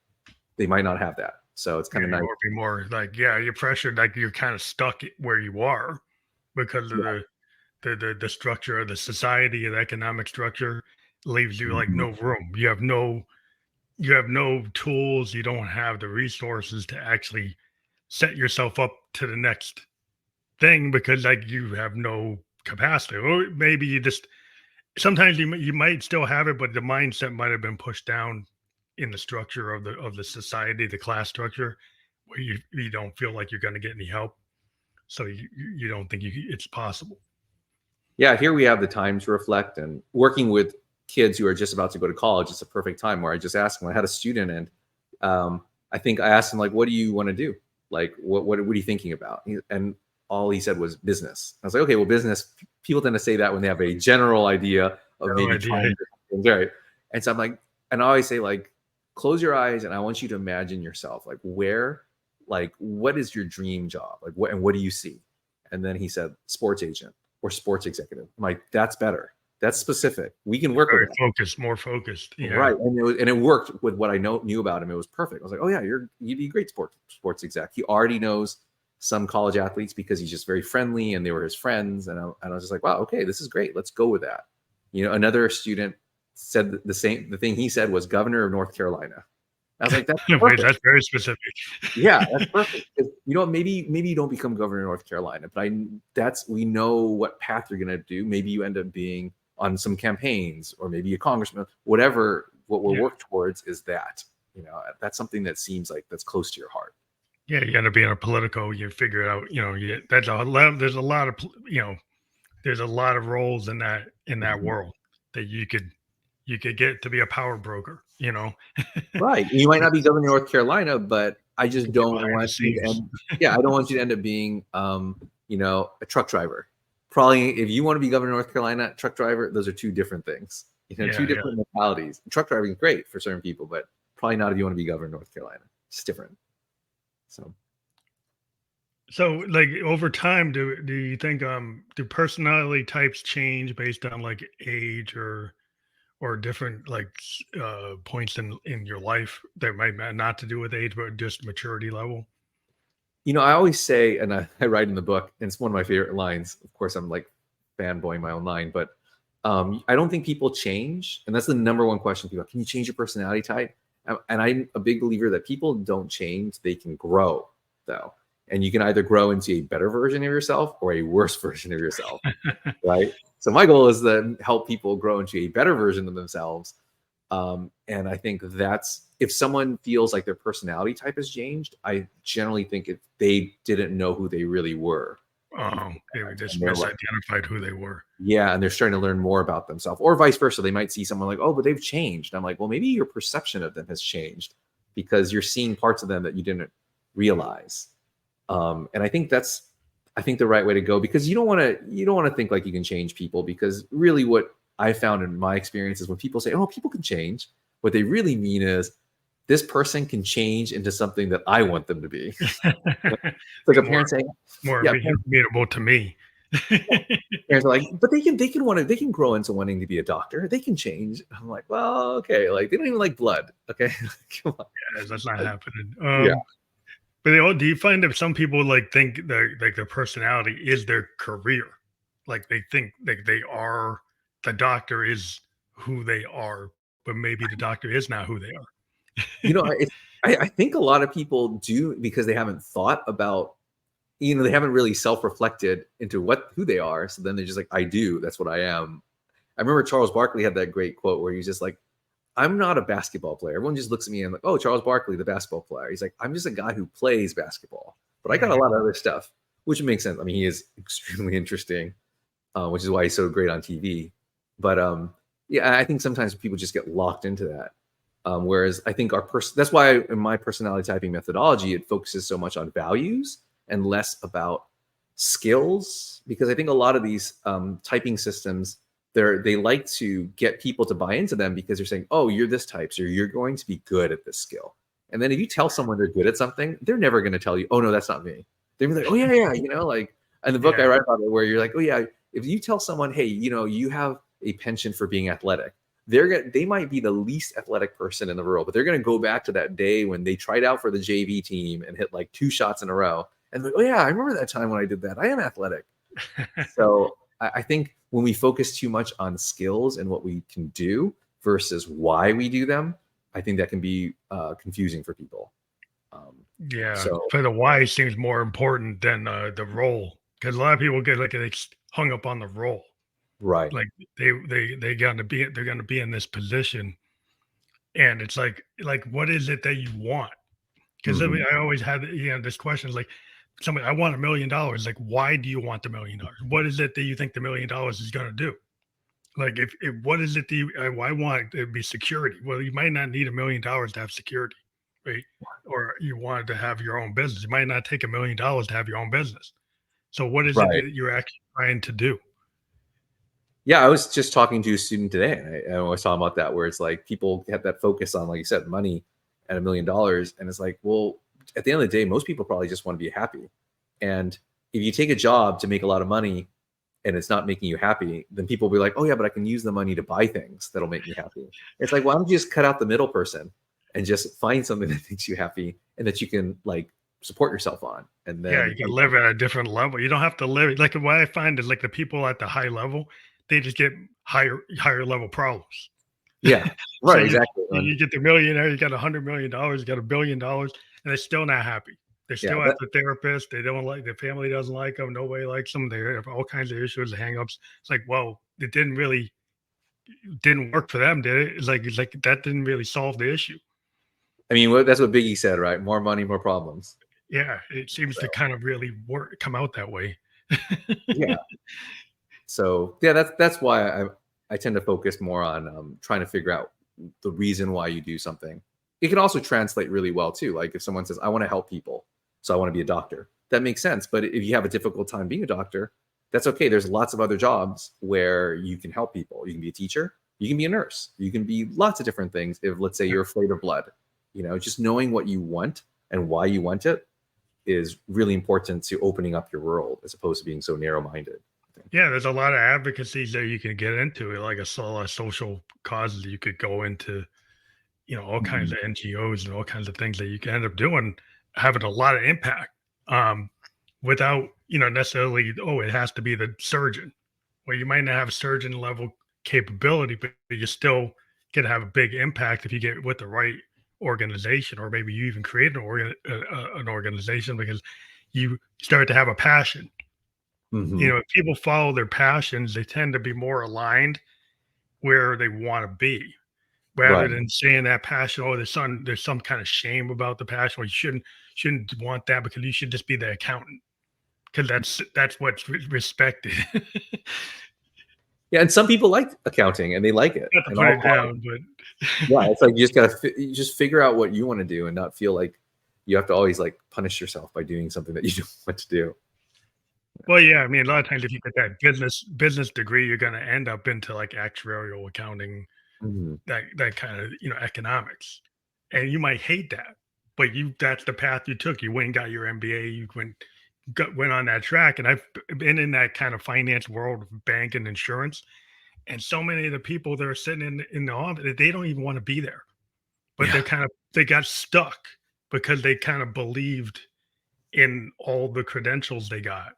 they might not have that. So it's kind of nice. Or be more like, you're pressured, like you're kind of stuck where you are because of the structure of the society, and the economic structure leaves you like no room. You have no tools. You don't have the resources to actually set yourself up to the next thing, because, like, you have no capacity. Or maybe sometimes you might still have it, but the mindset might have been pushed down in the structure of the society, the class structure, where you don't feel like you're going to get any help, so you don't think it's possible. Yeah, here we have the time to reflect, and working with kids who are just about to go to college, it's a perfect time where I just asked them. I had a student, and I think I asked him, like, what do you want to do? Like, what are you thinking about? And all he said was business. I was like, okay, well, business, people tend to say that when they have a general idea of maybe trying different things, right? And so I'm like, and I always say, like, close your eyes, and I want you to imagine yourself, like, what is your dream job? Like, what do you see? And then he said, sports agent or sports executive. I'm like, that's better. That's specific. We can work with focused, more focused. Yeah. Right. And it worked with what I knew about him. It was perfect. I was like, oh yeah, you'd be a great sports exec. He already knows some college athletes because he's just very friendly, and they were his friends. And I was just like, wow, okay, this is great. Let's go with that. Another student said the thing he said was governor of North Carolina. I was like, that's very specific. Yeah, that's perfect. Maybe you don't become governor of North Carolina, but we know what path you're going to do. Maybe you end up being on some campaigns, or maybe a congressman, whatever. What we'll work towards is that, that's something that seems like that's close to your heart. Yeah, you end up being a politico. You figure it out. That's a lot. There's a lot of there's a lot of roles in that Mhm. world that you could get to be a power broker. Right. You might not be It's governor of North Carolina, but I you just can get don't behind the want you to scenes. end. Yeah, I don't want you to end up being, a truck driver. Probably, if you want to be governor of North Carolina, truck driver, those are two different things. Two Yeah, yeah. different mentalities. Truck driving is great for certain people, but probably not if you want to be governor of North Carolina. It's different. So, So, like over time, do you think do personality types change based on like age or different like points in your life that might not to do with age but just maturity level? I always say, and I write in the book, and it's one of my favorite lines. Of course, I'm like fanboying my own line, but I don't think people change, and that's the number one question. People, can you change your personality type? And I'm a big believer that people don't change; they can grow, though, and you can either grow into a better version of yourself or a worse version of yourself, right? So my goal is to help people grow into a better version of themselves. And I think that's if someone feels like their personality type has changed, I generally think if they didn't know who they really were Oh, they were beforehand, just and they're like, misidentified who they were. yeah, and they're starting to learn more about themselves, or vice versa. They might see someone like, oh, but they've changed. I'm like, well, maybe your perception of them has changed because you're seeing parts of them that you didn't realize. And I think the right way to go because you don't want to think like you can change people because really what I found in my experience is when people say, oh, people can change, what they really mean is this person can change into something that I want them to be. It's like a more parent saying, more yeah, relatable to me. parents are like, but they can grow into wanting to be a doctor. They can change. I'm like, well, okay, like they don't even like blood. Okay. Come on. Yes, that's not happening. Yeah. But do you find that some people like think that like their personality is their career? Like they think like they are the doctor is who they are, but maybe the doctor is not who they You know, are. I think a lot of people do because they haven't thought about, they haven't really self-reflected into who they are. So then they're just like, I do, that's what I am. I remember Charles Barkley had that great quote where he's just like, I'm not a basketball player. Everyone just looks at me and like, oh, Charles Barkley, the basketball player. He's like, I'm just a guy who plays basketball, but I got a Mhm. lot of other stuff, which makes sense. I mean, he is extremely interesting, which is why he's so great on TV. But yeah, I think sometimes people just get locked into that. Whereas I think that's why in my personality typing methodology, it focuses so much on values and less about skills, because I think a lot of these typing systems, they like to get people to buy into them because they're saying, oh, you're this type, so you're going to be good at this skill. And then if you tell someone they're good at something, they're never going to tell you, oh no, that's not me. They're be like, oh yeah, yeah, like in the book I Yeah, write about it, where you're like, oh yeah, if you tell someone, hey, you have a penchant for being athletic, they might be the least athletic person in the world, but they're gonna go back to that day when they tried out for the JV team and hit like 2 shots in a row. And like, oh yeah, I remember that time when I did that. I am athletic. So I think when we focus too much on skills and what we can do versus why we do them, I think that can be confusing for people. Um, yeah. so For the why seems more important than the role because a lot of people get like hung up on the role. right. Like they gonna be they're gonna be in this position, and it's like what is it that you want? Because I Hmm. mean, I always had this question like somebody I want $1 million. Like, why do you want the $1 million? What is it that you think the $1 million is going to do? Like, if what is it that I want it to be security? Well, you might not need $1 million to have security, right? Or you wanted to have your own business. You might not take $1 million to have your own business. So, what is it Right. that you're actually trying to do? Yeah, I was just talking to a student today, and I was talking about that, where it's like people have that focus on, like you said, money at $1 million, and it's like, well, at the end of the day, most people probably just want to be happy. And if you take a job to make a lot of money and it's not making you happy, then people will be like, oh yeah, but I can use the money to buy things that'll make me happy. It's like, why don't you just cut out the middle person and just find something that makes you happy and that you can like support yourself on, and Yeah, then you can live at a different level. You don't have to live like what I find is like the people at the high level, they just get higher level problems. yeah, So right, exactly. you get the millionaire, you got $100 million, you got $1 billion, and they're still not happy. They're Yeah, still at that, the therapist. They don't like their family doesn't like them. Nobody likes them. They have all kinds of issues, hangups. It's like, well, it didn't work for them, did it? It's like that didn't really solve the issue. I mean, that's what Biggie said, right? More money, more problems. Yeah, it seems to So kind of really work come out that way. yeah. So yeah, that's why I tend to focus more on trying to figure out the reason why you do something. It can also translate really well too. Like if someone says, "I want to help people, so I want to be a doctor," that makes sense. But if you have a difficult time being a doctor, that's okay. There's lots of other jobs where you can help people. You can be a teacher, you can be a nurse, you can be lots of different things. If let's say you're afraid of blood, just knowing what you want and why you want it is really important to opening up your world as opposed to being so narrow-minded. I think. Yeah, there's a lot of advocacies that you can get into, like a lot of social causes you could go into, all kinds Mhm. of NGOs and all kinds of things that you can end up doing, having a lot of impact, um, without, necessarily, oh, it has to be the surgeon. Well, you might not have surgeon level capability, but you still can have a big impact if you get with the right organization, or maybe you even create an organization because you start to have a passion. Mhm. If people follow their passions, they tend to be more aligned where they want to be, rather Right. than saying that passion. Oh, there's some kind of shame about the passion. Well, you shouldn't want that because you should just be the accountant because that's what's respected. Yeah, and some people like accounting and they like it. Not to And put all it down, but yeah, it's like you just gotta you just figure out what you want to do and not feel like you have to always like punish yourself by doing something that you don't want to do. well, yeah, I mean, a lot of times if you get that business degree, you're going to end up into like actuarial accounting, Mhm. that kind of economics, and you might hate that, but that's the path you took. You went and got your MBA. You went on that track, and I've been in that kind of finance world, bank and insurance, and so many of the people that are sitting in the office, they don't even want to be there, but Yeah. they got stuck because they kind of believed in all the credentials they got,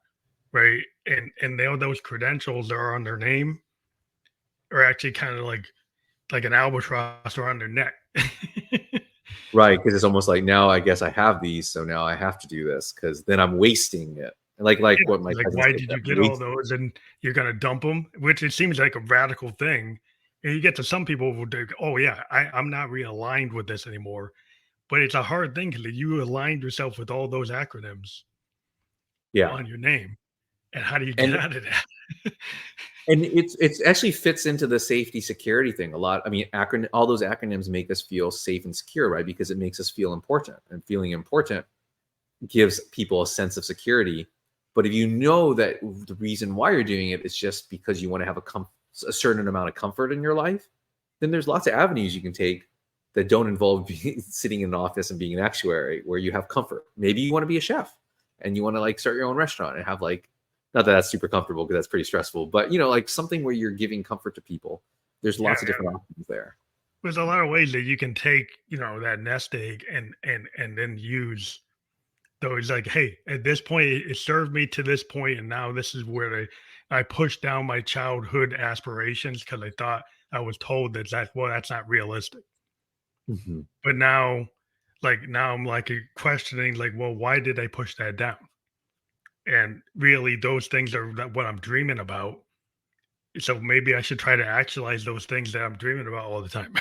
right? And those credentials that are on their name are actually kind of like an albatross around their neck. Right, because it's almost like now I guess I have these, so now I have to do this because then I'm wasting it. Like Yeah, what my it's like, cousin why said, did that you get all waste. those and you're gonna dump them? Which it seems like a radical thing. And you get to some people who do, oh yeah, I'm not realigned with this anymore. But it's a hard thing because you aligned yourself with all those acronyms Yeah. on your name. And how do you get And out of that? it's actually fits into the safety security thing a lot. I mean, all those acronyms make us feel safe and secure, right? Because it makes us feel important, and feeling important gives people a sense of security. But if you know that the reason why you're doing it is just because you want to have a certain amount of comfort in your life, then there's lots of avenues you can take that don't involve sitting in an office and being an actuary, where you have comfort. Maybe you want to be a chef and you want to like start your own restaurant and have like, not that that's super comfortable because that's pretty stressful, but like something where you're giving comfort to people. There's Yeah, lots of different options there. there's a lot of ways that you can take, that nest egg and then use those, like, hey, at this point it served me to this point, and now this is where I pushed down my childhood aspirations because I thought I was told that's not realistic. Mhm. But now I'm like questioning, like, well, why did I push that down? And really, those things are what I'm dreaming about. So maybe I should try to actualize those things that I'm dreaming about all the time.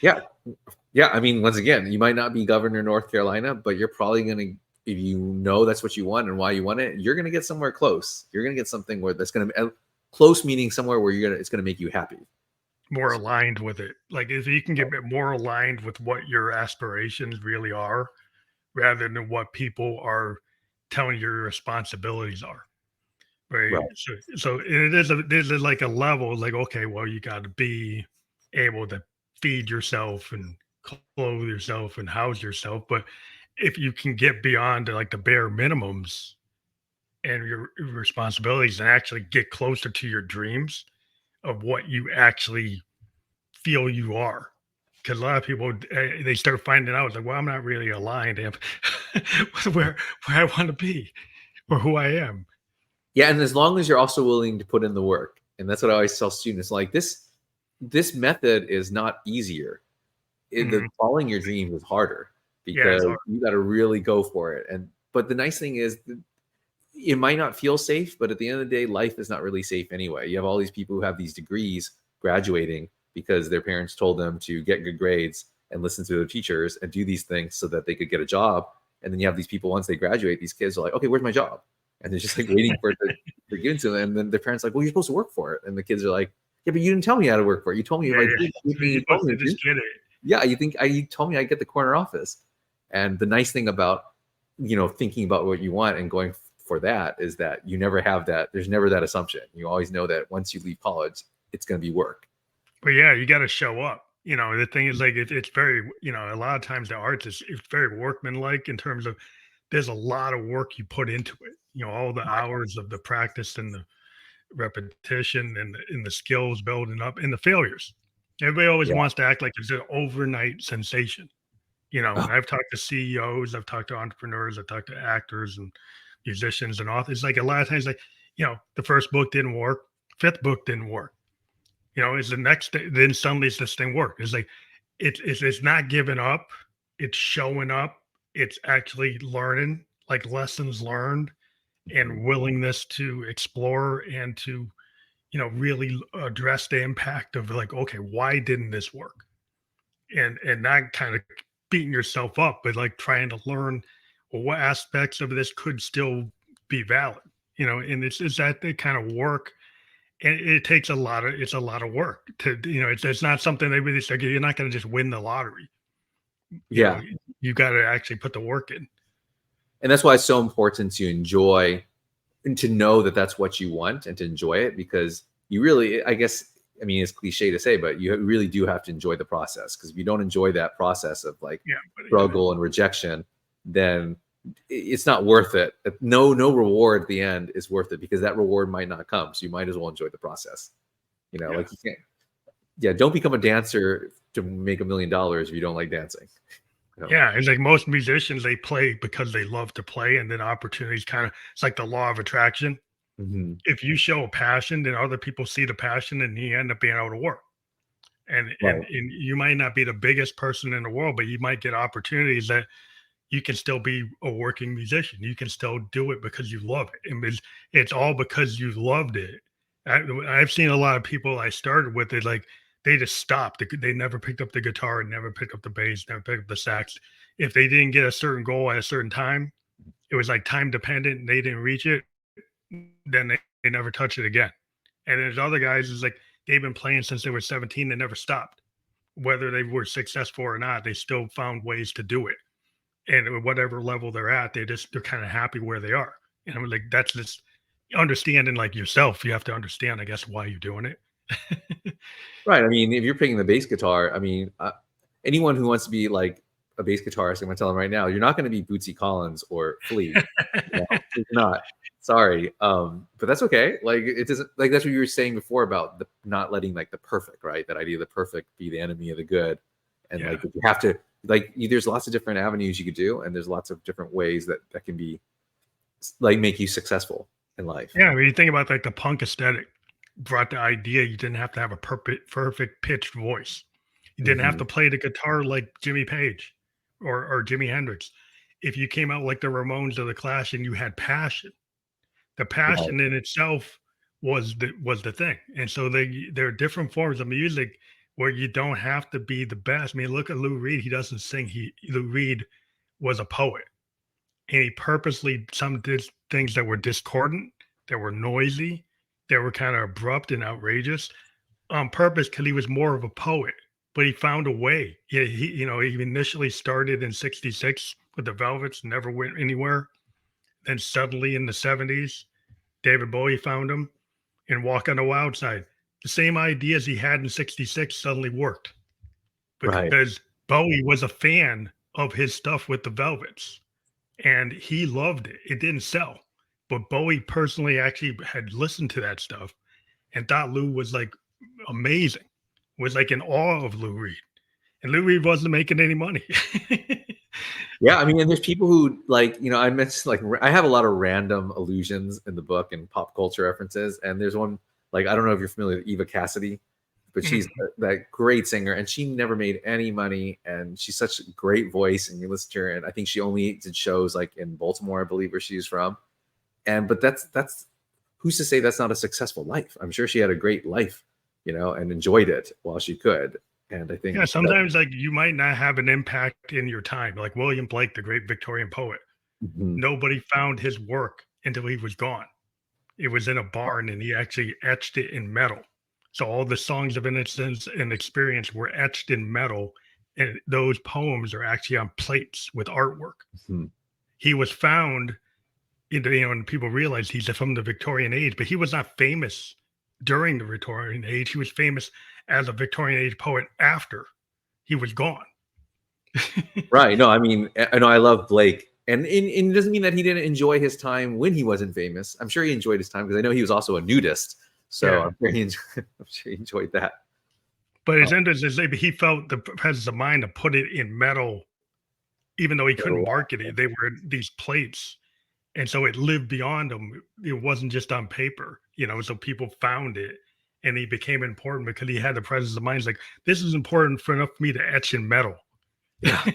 Yeah. Yeah, I mean, once again, you might not be governor of North Carolina, but you're probably going to, if you know that's what you want and why you want it, you're going to get somewhere close. You're going to get something where that's going to close, meaning somewhere where it's going to make you happy. More aligned with it. Like if you can get more aligned with what your aspirations really are, rather than what people are telling your responsibilities are. Right. Right. So there's like a level, like, okay, well, you got to be able to feed yourself and clothe yourself and house yourself. But if you can get beyond like the bare minimums and your responsibilities and actually get closer to your dreams of what you actually feel you are. Because a lot of people, they start finding out, like, well, I'm not really aligned with where I want to be or who I am. Yeah, and as long as you're also willing to put in the work, and that's what I always tell students, like this method is not easier. The Mhm. following your dreams is harder Yeah, because it's hard. you got to really go for it. And but the nice thing is it might not feel safe, but at the end of the day, life is not really safe anyway. You have all these people who have these degrees graduating because their parents told them to get good grades and listen to their teachers and do these things so that they could get a job. And then you have these people, once they graduate, these kids are like, okay, where's my job? And they're just like waiting for it to give it to them. And then their parents are like, well, you're supposed to work for it. And the kids are like, yeah, but you didn't tell me how to work for it. You told me if Yeah, I yeah. did So everything you're you told supposed me to to. just get it. Yeah, you told me I get the corner office. And the nice thing about, thinking about what you want and going for that is that you never have that. There's never that assumption. You always know that once you leave college, it's going to be work. But yeah, you got to show up. The thing is like it's very, a lot of times the arts is it's very workmanlike in terms of there's a lot of work you put into it. All the hours of the practice and the repetition and the skills building up and the failures. Everybody always Yeah. wants to act like it's an overnight sensation. And I've talked to CEOs, I've talked to entrepreneurs, I've talked to actors and musicians and authors. Like a lot of times, like, the first book didn't work, fifth book didn't work. It's the next day, then suddenly it's this thing work. It's like it's not giving up, it's showing up, it's actually learning, like lessons learned and willingness to explore and to really address the impact of like, okay, why didn't this work? And not kind of beating yourself up, but like trying to learn, well, what aspects of this could still be valid, and it's that they kind of work. And it takes it's a lot of work to, it's not something they really say, you're not going to just win the lottery. You know, Yeah. you got to actually put the work in. And that's why it's so important to enjoy and to know that that's what you want and to enjoy it, because you really, I guess, I mean, it's cliche to say, but you really do have to enjoy the process, because if you don't enjoy that process of like Yeah. struggle and rejection, then it's not worth it. No reward at the end is worth it, because that reward might not come. So you might as well enjoy the process. Like you can't, don't become a dancer to make $1 million if you don't like dancing. Yeah, it's like most musicians, they play because they love to play, and then opportunities it's like the law of attraction. Mm-hmm. If you show a passion, then other people see the passion, and you end up being able to work. And Right. and you might not be the biggest person in the world, but you might get opportunities that you can still be a working musician. You can still do it because you love it. And it's all because you loved it. I've seen a lot of people I started with it, like they just stopped. They never picked up the guitar, never picked up the bass, never picked up the sax. If they didn't get a certain goal at a certain time, it was like time dependent and they didn't reach it, then they never touch it again. And there's other guys is like they've been playing since they were 17, they never stopped. Whether they were successful or not, they still found ways to do it. And at whatever level they're at, they're kind of happy where they are. And I'm like, that's just understanding like yourself. You have to understand, I guess, why you're doing it. Right. I mean, if you're picking the bass guitar, I mean, anyone who wants to be like a bass guitarist, I'm going to tell them right now, you're not going to be Bootsy Collins or Flea. It's not. Sorry. But that's okay. Like, it doesn't, like, that's what you were saying before about not letting like the perfect, right? That idea of the perfect be the enemy of the good. And like, if you have to, like, there's lots of different avenues you could do, and there's lots of different ways that can be like make you successful in life. Yeah. When you think about like the punk aesthetic, brought the idea you didn't have to have a perfect pitched voice. You didn't have to play the guitar like Jimmy Page or Jimi Hendrix. If you came out like the Ramones or the Clash and you had passion, the passion in itself was the thing. And so there are different forms of music where you don't have to be the best. I mean, look at Lou Reed. He doesn't sing. Lou Reed was a poet, and he purposely did things that were discordant, that were noisy, that were kind of abrupt and outrageous on purpose because he was more of a poet. But he found a way. He initially started in '66 with the Velvets, never went anywhere. Then suddenly in the '70s, David Bowie found him and Walk on the Wild Side. The same ideas he had in '66 suddenly worked Right. because Bowie was a fan of his stuff with the Velvets and he loved it. It didn't sell, but Bowie personally actually had listened to that stuff and thought Lou was like amazing, was like in awe of Lou Reed. And Lou Reed wasn't making any money. Yeah, I mean, and there's people who like, I mentioned like I have a lot of random allusions in the book and pop culture references, and there's one like I don't know if you're familiar with Eva Cassidy, but she's that great singer, and she never made any money, and she's such a great voice, and you listen to her, and I think she only did shows like in Baltimore, I believe, where she's from, but that's who's to say that's not a successful life? I'm sure she had a great life, and enjoyed it while she could. And I think Yeah, that, sometimes like you might not have an impact in your time. Like William Blake, the great Victorian poet. mhm, Nobody found his work until he was gone. It was in a barn and he actually etched it in metal. So all the songs of innocence and experience were etched in metal. And those poems are actually on plates with artwork. mhm, He was found, and people realize he's from the Victorian age, but he was not famous during the Victorian age. He was famous as a Victorian age poet after he was gone. right. No, I mean, I know I love Blake. And it doesn't mean that he didn't enjoy his time when he wasn't famous. I'm sure he enjoyed his time because I know he was also a nudist. So Yeah. I'm sure he enjoyed that. But Uh, it's interesting to say, but he felt the presence of mind to put it in metal, even though he couldn't so, market it. They were these plates. And so it lived beyond him. It wasn't just on paper, so people found it and he became important because he had the presence of mind. He's like, this is important for enough for me to etch in metal. yeah, I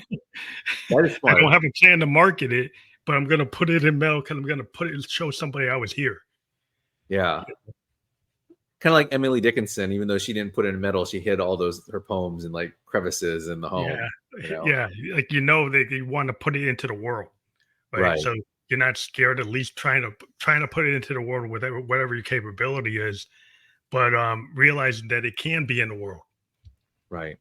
that is don't smart. have a plan to market it, but I'm going to put it in metal because I'm going to put it, show somebody I was here. Yeah. Kind of like Emily Dickinson, even though she didn't put it in metal, she hid all those her poems in like crevices in the Yeah. home, you know. Yeah. Like, that you want to put it into the world. Right. Right, So you're not scared, at least trying to put it into the world with whatever your capability is, but realizing that it can be in the world. right.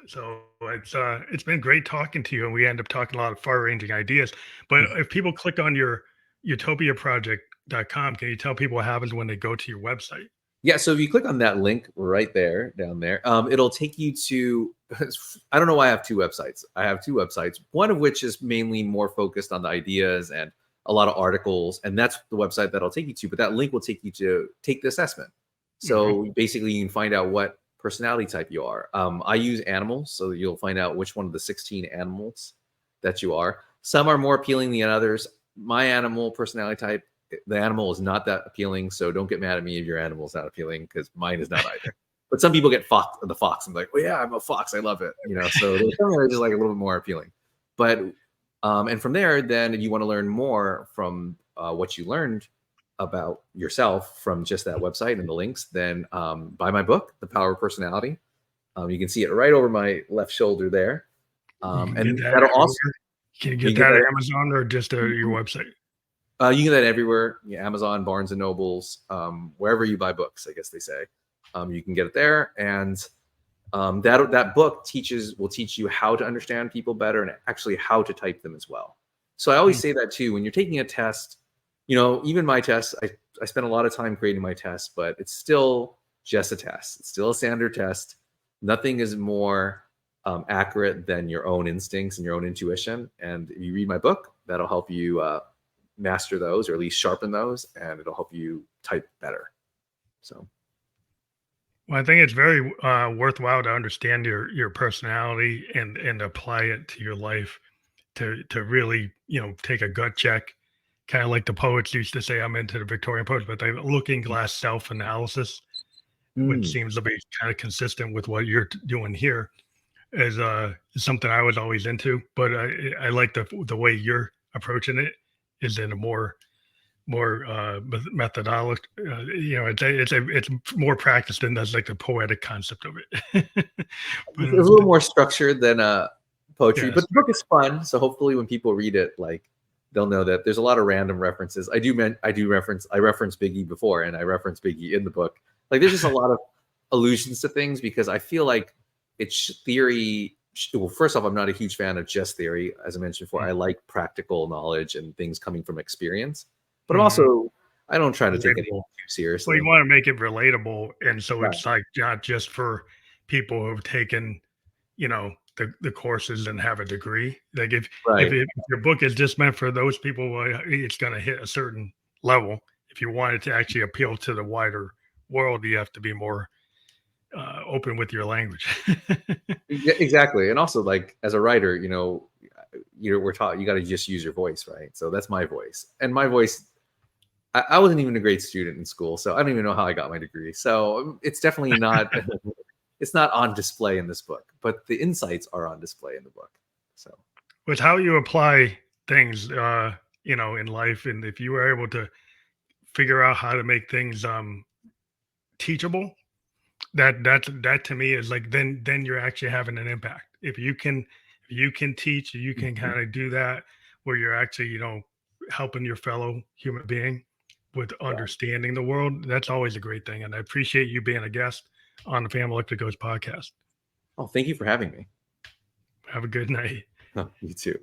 So it's been great talking to you, and we end up talking a lot of far-ranging ideas. But if people click on your utopiaproject.com, can you tell people what happens when they go to your website? Yeah, so if you click on that link right there, down there, it'll take you to. I don't know why I have two websites. I have two websites, one of which is mainly more focused on the ideas and a lot of articles, and that's the website that'll take you to. But that link will take you to take the assessment. Hmm. So basically, you can find out what personality type you are. I use animals, so you'll find out which one of the 16 animals that you are. Some are more appealing than others. My animal personality type, the animal is not that appealing, so don't get mad at me if your animal is not appealing because mine is not either. But some people get the fox and like, oh yeah, I'm a fox, I love it, So there's some that are just like a little bit more appealing. But and from there, then if you want to learn more from what you learned about yourself from just that website and the links, then buy my book, The Power of Personality. You can see it right over my left shoulder there, You can get and that that'll also everywhere. Can you you get can get that at that. Amazon or just your website? You can get that everywhere. Yeah, Amazon, Barnes and Nobles, wherever you buy books, I guess they say. You can get it there, and that book will teach you how to understand people better and actually how to type them as well. So I always Hmm. say that too when you're taking a test. Even my test, I spent a lot of time creating my test, but it's still just a test. It's still a standard test. Nothing is more accurate than your own instincts and your own intuition. And if you read my book, that'll help you master those or at least sharpen those, and it'll help you type better. So, Well, I think it's very worthwhile to understand your personality and apply it to your life to really take a gut check, kind of like the poets used to say. I'm into the Victorian poets, but the looking glass self analysis, which mm, seems to be kind of consistent with what you're doing here, is something I was always into. But I like the way you're approaching it is in a more methodology. It's more practiced than that's like the poetic concept of it. But it's a little more structured than poetry, yes, but the book is fun. So hopefully, when people read it, like they'll know that there's a lot of random references. I reference Biggie before, and I reference Biggie in the book. Like there's just a lot of allusions to things because I feel like it's theory. Well, first off, I'm not a huge fan of just theory. As I mentioned before, I like practical knowledge and things coming from experience. But I'm mm-hmm. also, I don't try to take anything Relatable. too Well, you seriously. want to make it relatable, and so Right. it's like not just for people who've taken, the courses and have a degree. Like Right. if your book is just meant for those people, well, it's going to hit a certain level. If you want it to actually appeal to the wider world, you have to be more open with your language. Exactly. And also, like as a writer, we're taught you got to just use your voice, right? So that's my voice, and my voice. I wasn't even a great student in school, so I don't even know how I got my degree. So it's definitely not. It's not on display in this book, but the insights are on display in the book. So With how you apply things, in life, and if you were able to figure out how to make things teachable, that to me is like, then you're actually having an impact. If you can teach, you can Mhm. kind of do that where you're actually, helping your fellow human being with Yeah. understanding the world. That's always a great thing. And I appreciate you being a guest on the Family Electric Coach podcast. Oh, thank you for having me. Have a good night. You too.